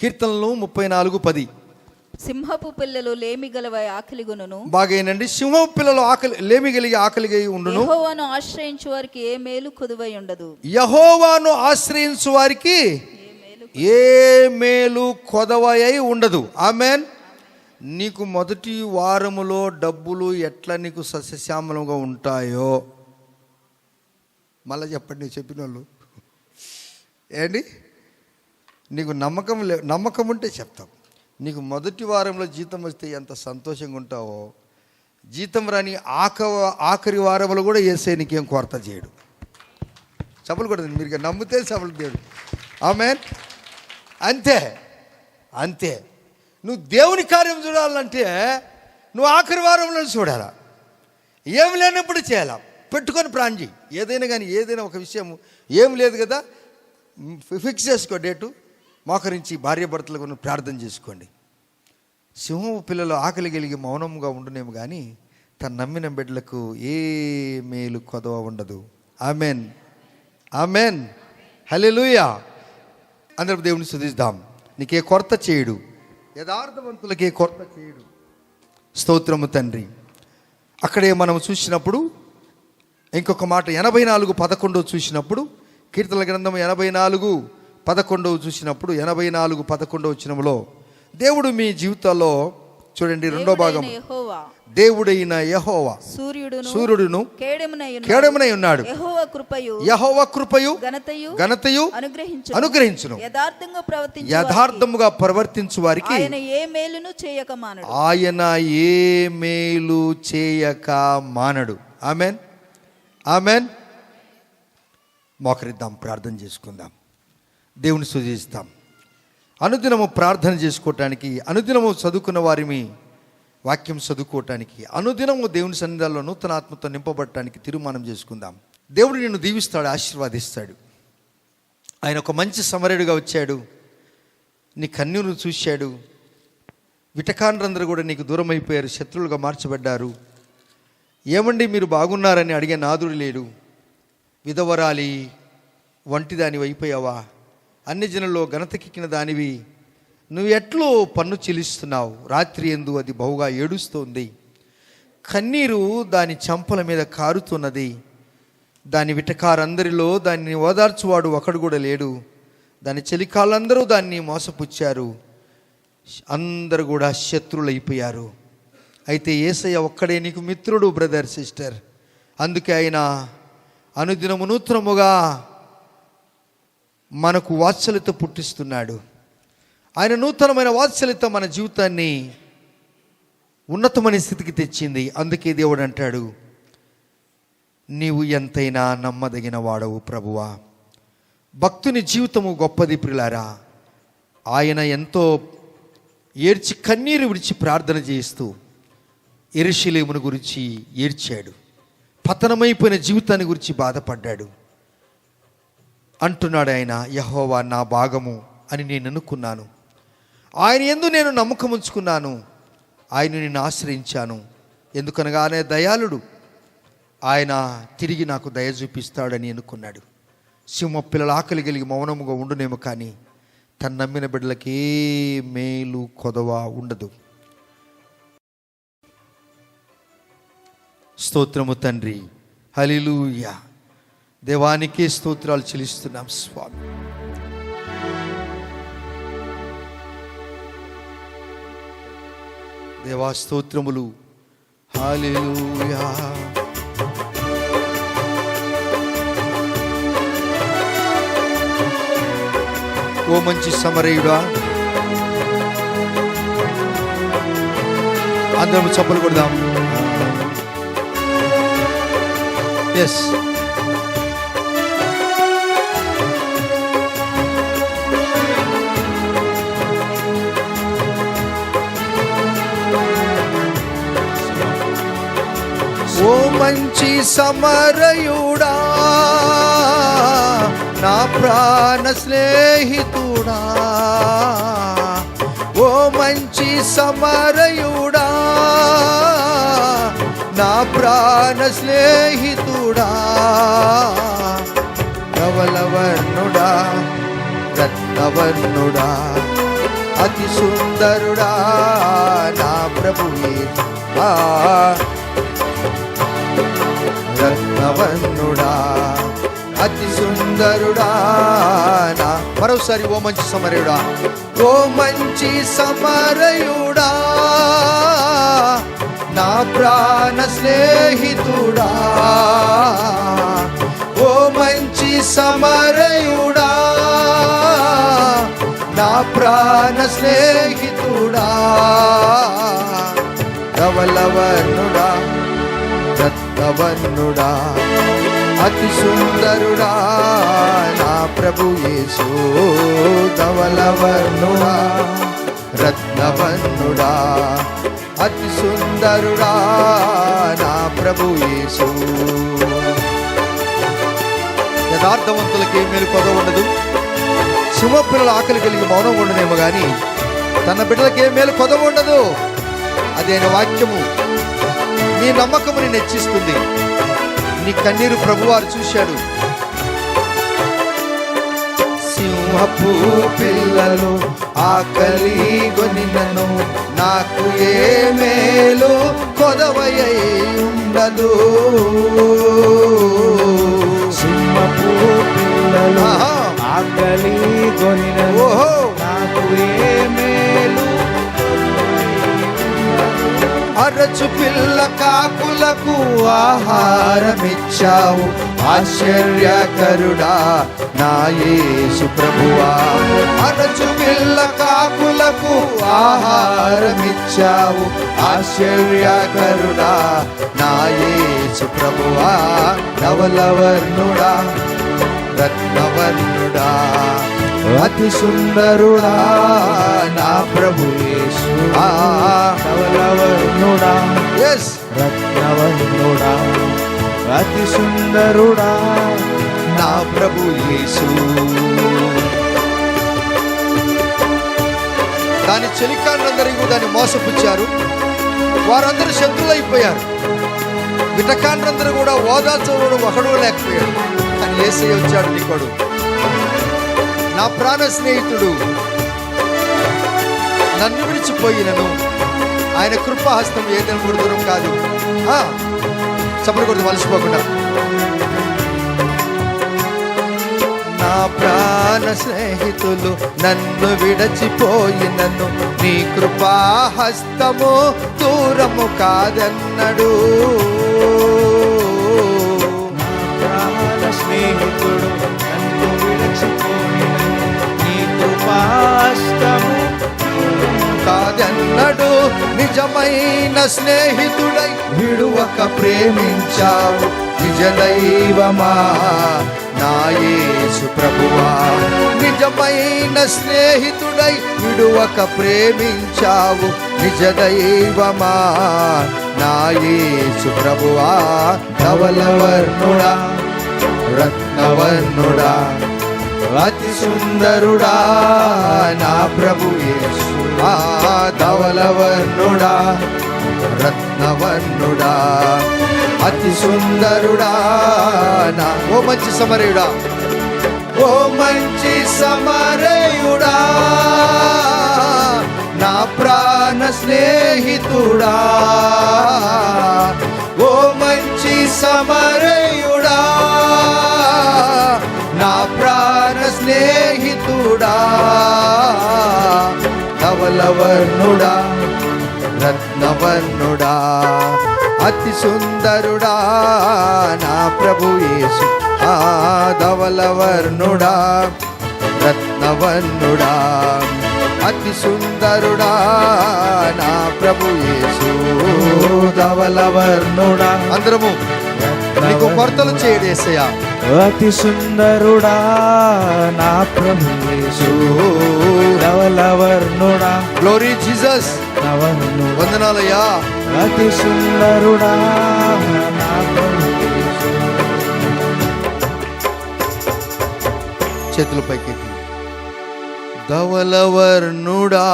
కీర్తనలు 34:10. సింహపు పిల్లలు లేమి గలవై ఆకలిగొనును. బాగేనండి. సింహపు పిల్లలు లేమి కలిగి ఆకలిగా ఉండును. యెహోవాను ఆశ్రయించు వారికి ఏ మేలు కొదువై ఉండదు. యెహోవాను ఆశ్రయించు వారికి ఏ మేలు కొదవై ఉండదు. ఆమేన్. నీకు మొదటి వారములో డబ్బులు ఎట్లా నీకు సస్యశ్యామలంగా ఉంటాయో, మళ్ళీ చెప్పండి చెప్పిన వాళ్ళు ఏంటి, నీకు నమ్మకం ఉంటే చెప్తాం. నీకు మొదటి వారంలో జీతం వస్తే ఎంత సంతోషంగా ఉంటావో, జీతం రాని ఆఖరి వారంలో కూడా యేసయ్య నీకేం కొరత చేయడు. చప్పలు కొడదు, మీరు నమ్మితే చప్పలు చేయడు. ఆమేన్. అంతే. నువ్వు దేవుని కార్యం చూడాలంటే నువ్వు ఆఖరి వారంలో చూడాలా. ఏం లేనప్పుడు చేయాలా. పెట్టుకొని ప్రాణం చేయి. ఏదైనా కానీ ఏదైనా ఒక విషయం ఏం లేదు కదా, ఫిక్స్ చేసుకో డేటు, మోకరించి భార్యాభర్తలకు ప్రార్థన చేసుకోండి. సింహపు పిల్లలు ఆకలి కలిగి మౌనంగా ఉండునేమో కానీ తను నమ్మిన బిడ్డలకు ఏ మేలు కొదవ ఉండదు. ఆమెన్. హల్లెలూయా. అందరూ దేవుని స్తుతిద్దాం. నీకే కొరత చేయడు, యథార్థవంతులకే కొరత చేయడు. స్తోత్రము తండ్రి. అక్కడే మనం చూసినప్పుడు ఇంకొక మాట 84:11 చూసినప్పుడు, కీర్తనల గ్రంథం 84:11 చూసినప్పుడు 84:11 వచనంలో దేవుడు మీ జీవితాల్లో చూడండి, రెండో భాగం, దేవుడైన యెహోవా సూర్యుడును కేడమునై ఉన్నాడు. యెహోవా కృపయు ఘనతయు అనుగ్రహించును. యథార్థముగా ప్రవర్తించు వారికి ఆయన ఏ మేలు చేయక మానడు. ఆమెన్. మోకరిద్దాం, ప్రార్థన చేసుకుందాం, దేవుని స్తుతిస్తాం. అనుదినము ప్రార్థన చేసుకోవటానికి, అనుదినము చదువుకున్న వారిని వాక్యం చదువుకోవటానికి, అనుదినము దేవుని సన్నిధానంలో నూతన ఆత్మతో నింపబడటానికి తీర్మానం చేసుకుందాం. దేవుడు నిన్ను దీవిస్తాడు, ఆశీర్వాదిస్తాడు. ఆయన ఒక మంచి సమరయుడిగా వచ్చాడు, నీ కన్నీరు చూశాడు. విటకాండ్రందరూ కూడా నీకు దూరం అయిపోయారు, శత్రువులుగా మార్చబడ్డారు. ఏమండి మీరు బాగున్నారని అడిగే నాదుడు లేడు. విధవరాలి వంటి దానివి అయిపోయావా? అన్ని జనుల్లో ఘనతకెక్కిన దానివి నువ్వు ఎట్లో పన్ను చెల్లిస్తున్నావు. రాత్రి యందు అది బహుగా ఏడుస్తోంది. కన్నీరు దాని చెంపల మీద కారుతున్నది. దాని విటకారందరిలో దాన్ని ఓదార్చువాడు ఒకడు కూడా లేడు. దాని చెలికాళ్ళందరూ దాన్ని మోసపుచ్చారు. అందరూ కూడా శత్రువులైపోయారు. అయితే యేసయ్య ఒక్కడే నీకు మిత్రుడు, బ్రదర్, సిస్టర్. అందుకే ఆయన అనుదినము నూతనముగా మనకు వాత్సల్యత పుట్టిస్తున్నాడు. ఆయన నూతనమైన వాత్సల్యత మన జీవితాన్ని ఉన్నతమైన స్థితికి తెచ్చింది. అందుకే దేవుడు అంటాడు, నీవు ఎంతైనా నమ్మదగిన వాడవు ప్రభువా. భక్తుని జీవితము గొప్పది ప్రియులారా. ఆయన ఎంతో ఏడ్చి కన్నీరు విడిచి ప్రార్థన చేస్తూ యెరూషలేమును గురించి ఏడ్చాడు. పతనమైపోయిన జీవితాన్ని గురించి బాధపడ్డాడు. అంటున్నాడు ఆయన, యెహోవా నా భాగము అని నేను అనుకున్నాను. ఆయన యందు నేను నమ్మకం ఉంచుకున్నాను. ఆయన నేను ఆశ్రయించాను. ఎందుకనగా ఆయన దయాళుడు, ఆయన తిరిగి నాకు దయ చూపిస్తాడని అనుకున్నాడు. సింహ పిల్లల ఆకలి కలిగి మౌనముగా ఉండునేమో కానీ తను నమ్మిన బిడ్డలకి ఏ మేలు కొదవ ఉండదు. స్తోత్రము తండ్రి. హల్లెలూయా. దేవానికే స్తోత్రాలు చెల్లిస్తున్నాం స్వామి. దేవా స్తోత్రములు. హల్లెలూయా. ఓ మంచి సమరయుడా, అందరం చప్పలు కొడదాం. ఎస్, ఓ మంచి సమరయుడా, నా ప్రాణ స్నేహితుడా, ఓ మంచి సమరయుడా, నా ప్రాణ స్నేహితుడా, ధవలవర్ణుడా రత్నవర్ణుడా అతి సుందరుడా నా ప్రభువే రత్నవర్ణుడా అతి సుందరుడా నా. మరోసారి ఓ మంచి సమరయుడా, ఓ మంచి సమరయుడా నా ప్రాణ స్నేహితుడా, ఓ మంచి సమరయుడా నా ప్రాణ స్నేహితుడా, ధవలవర్ణుడా రత్నవర్ణుడా అతి సుందరుడా నా ప్రభు యేసు, ధవలవర్ణుడా రత్నవర్ణుడా అతి సుందరుడా నా ప్రభు యేసు. యథార్థవంతులకి మేలు కొదవ ఉండదు, సింహపిల్లల ఆకలి కలిగి మౌనం ఉండనేమో కానీ తన బిడ్డలకి ఏ మేలు కొదవ ఉండదు. అదేన వాక్యము నీ నమ్మకముని హెచ్చిస్తుంది. నీ కన్నీరు ప్రభువారు చూశాడు. సింహపు పిల్లలు ఆకలి గొనినను నాకు ఏ మేలు కొదవయ్యై ఉండదు. సింహపు పిల్లలు ఆకలి గొనినను నాకు ఏ మేలు. అరచు పిల్ల కాకులకు ఆహారమిచ్చావు ఆశ్చర్యకరుడా నా యేసు ప్రభువా. అరచు పిల్ల కాకులకు ఆహారమిచ్చావు ఆశ్చర్యకరుడా నా యేసు ప్రభువా. ధవలవర్ణుడా రత్నవర్ణుడా అతి సుందరుడా నా ప్రభు యేసు, ధవలవర్ణుడా రత్నవర్ణుడా అతి సుందరుడా నా ప్రభు యేసు. దాని చెలికాండ్రందరూ దాన్ని మోసపుచ్చారు, వారందరూ శత్రులైపోయారు. విటకాండ్రందరూ కూడా ఓదార్చోడు ఒకడు లేకపోయాడు. కానీ యేసయ్య వచ్చాడు, నీకోడు నా ప్రాణ స్నేహితుడు. నన్ను విడిచిపోయినను ఆయన కృపాహస్తం ఏదైనా కూడా దూరం కాదు. చప్పటి కొడుతూ మలిసిపోకుండా నా ప్రాణ స్నేహితులు నన్ను విడచిపోయినను నీ కృపాహస్తము దూరము కాదన్నడు. ప్రాణ స్నేహితుడు నన్ను విడచిపోయినను నీ కృపాహస్తము కాదన్నడు. నిజమైన స్నేహితుడై విడువక ప్రేమించావు నిజ దైవమా నా యేసు ప్రభువా. నిజమైన స్నేహితుడై విడువక ప్రేమించావు నిజ దైవమా నా యేసు ప్రభువా. ధవలవర్ణుడా రత్నవర్ణుడా అతి సుందరుడా నా ప్రభు యేసు, ధవలవర్ణుడా రత్నవర్ణుడా అతి సుందరుడా నా. ఓ మంచి సమరయుడా, ఓ మంచి సమరయుడా నా ప్రాణ స్నేహితుడా, ఓ మంచి సమరయుడా నా ప్రాణ స్నేహితుడా, ధవలవర్ణుడా రత్నవర్ణుడా అతి సుందరుడా నా ప్రభు యేసు, ధవలవర్ణుడా రత్నవర్ణుడా అతి సుందరుడా నా ప్రభు యేసు, ధవలవర్ణుడా. అందరము నీకు కొరతలు చేయడు యేసయ్యా. అతి సుందరుడా నా ప్రభు యేసు, ధవలవర్ణుడా. Glory Jesus. వందనాలయ్యా. అతి సుందరుడా నా ప్రభు యేసు. చేతుల పైకి ధవలవర్ణుడా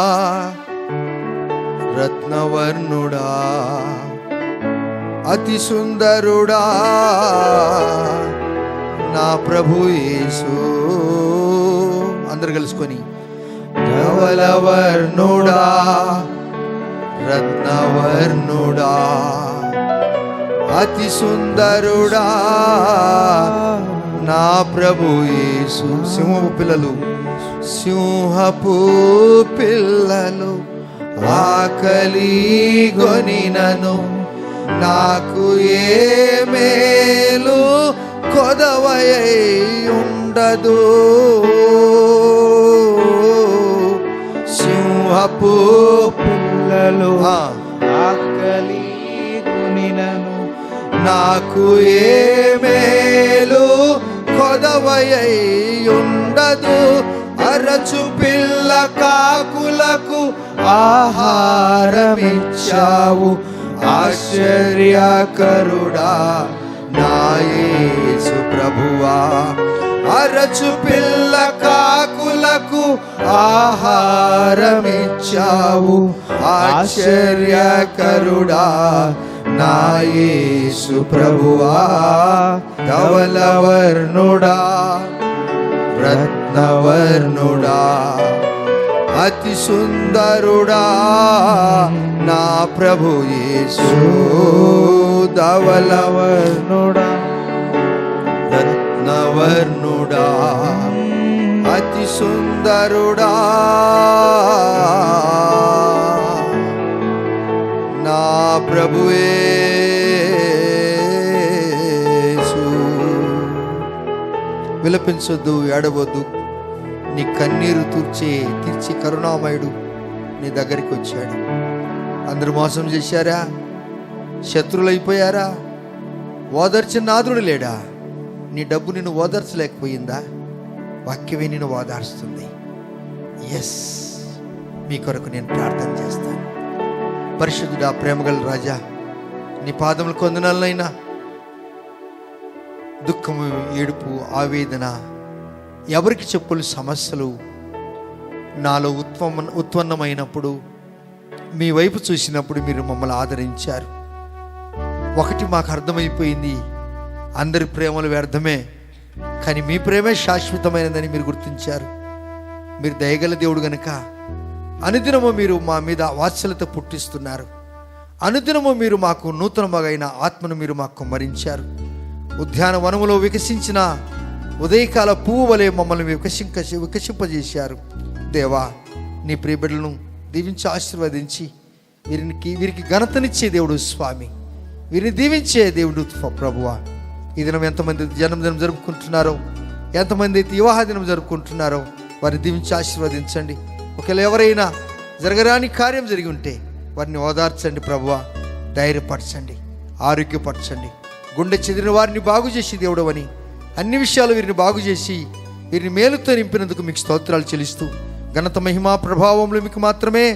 రత్నవర్ణుడా అతి సుందరుడా నా ప్రభు యేసు. అందరు కలుసుకొని ధవలవర్ణుడా రత్నవర్ణుడా అతి సుందరుడా నా ప్రభు యేసు. సింహపు పిల్లలు ఆకలి గొనినను నాకు ఏ మేలు కొదవయై ఉండదు. సింహపు పిల్లలు ఆకలి గొనినను నాకు ఏ మేలు కొదవయై ఉండదు. అరచు పిల్ల కాకులకు ఆహారమిచ్చావు. ఆశ్చర్యకరుడా నా యేసు ప్రభువా. అరచు పిల్ల కాకులకు ఆహారమిచ్చావు. ఆశ్చర్యకరుడా నా యేసు ప్రభువా. ధవలవర్ణుడా రత్నవర్ణుడా అతి సుందరుడా నా ప్రభు యేసు. ధవలవర్ణుడా రత్నవర్ణుడా అతి సుందరుడా నా ప్రభు యేసు. విలపించొద్దు, ఏడవద్దు. నీ కన్నీరు తీర్చి కరుణామయుడు నీ దగ్గరికి వచ్చాడు. అందరూ మోసం చేశారా? శత్రులైపోయారా? ఓదార్చిన నాదుడు లేడా? నీ డబ్బు నిన్ను ఓదార్చలేకపోయిందా? వాక్యమే నిన్ను ఓదార్స్తుంది. ఎస్, మీ కొరకు నేను ప్రార్థన చేస్తాను. పరిశుద్ధుడా, ప్రేమగల రాజా, నీ పాదములకు వందనాలనైనా. దుఃఖము, ఏడుపు, ఆవేదన, ఎవరికి చెప్పులు సమస్యలు నాలో ఉత్పన్నమైనప్పుడు మీ వైపు చూసినప్పుడు మీరు మమ్మల్ని ఆదరించారు. ఒకటి మాకు అర్థమైపోయింది, అందరి ప్రేమలు వ్యర్థమే, కానీ మీ ప్రేమే శాశ్వతమైనదని మీరు గుర్తించారు. మీరు దయగల దేవుడు గనుక అనుదినము మీరు మా మీద వాత్సల్యత పుట్టిస్తున్నారు. అనుదినము మీరు మాకు నూతనమైన ఆత్మను మీరు మాకు కుమ్మరించారు. ఉద్యానవనములో వికసించిన ఉదయకాల పువ్వు వలె మమ్మల్ని వికసింపజేశారు. దేవా, నీ ప్రియబిడ్డలను దీవించి ఆశీర్వదించి వీరికి ఘనతనిచ్చే దేవుడు స్వామి, వీరిని దీవించే దేవుడు ప్రభువా. ఈ దినం ఎంతమంది జన్మదినం జరుపుకుంటున్నారో, ఎంతమంది అయితే వివాహ దినం జరుపుకుంటున్నారో వారిని దీవించి ఆశీర్వదించండి. ఒకవేళ ఎవరైనా జరగరాని కార్యం జరిగి ఉంటే వారిని ఓదార్చండి ప్రభువా, ధైర్యపరచండి, ఆరోగ్యపరచండి. గుండె చెదిరిన వారిని బాగు చేసి దేవుడు అని అన్ని విషయాలు వీరిని బాగు చేసి వీరిని మేలుతో నింపినందుకు మీకు స్తోత్రాలు చెల్లిస్తూ ఘనత మహిమా ప్రభావములు మీకు మాత్రమే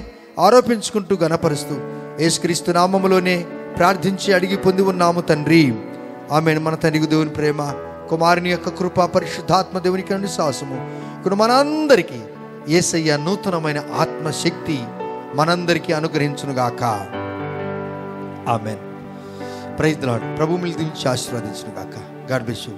ఆరోపించుకుంటూ ఘనపరుస్తూ యేసుక్రీస్తు నామములోనే ప్రార్థించి అడిగి పొంది ఉన్నాము తండ్రి, ఆమేన్. మన తండ్రి దేవుని ప్రేమ, కుమారుని యొక్క కృప, పరిశుద్ధాత్మ దేవునికి అనుశాసము ఇప్పుడు మనందరికీ యేసయ్య నూతనమైన ఆత్మశక్తి మనందరికీ అనుగ్రహించునుగాక. ఆమేన్. Praise the Lord. ప్రభు మిమ్మల్ని దీవించి ఆశీర్వదించునుగాక. God bless you.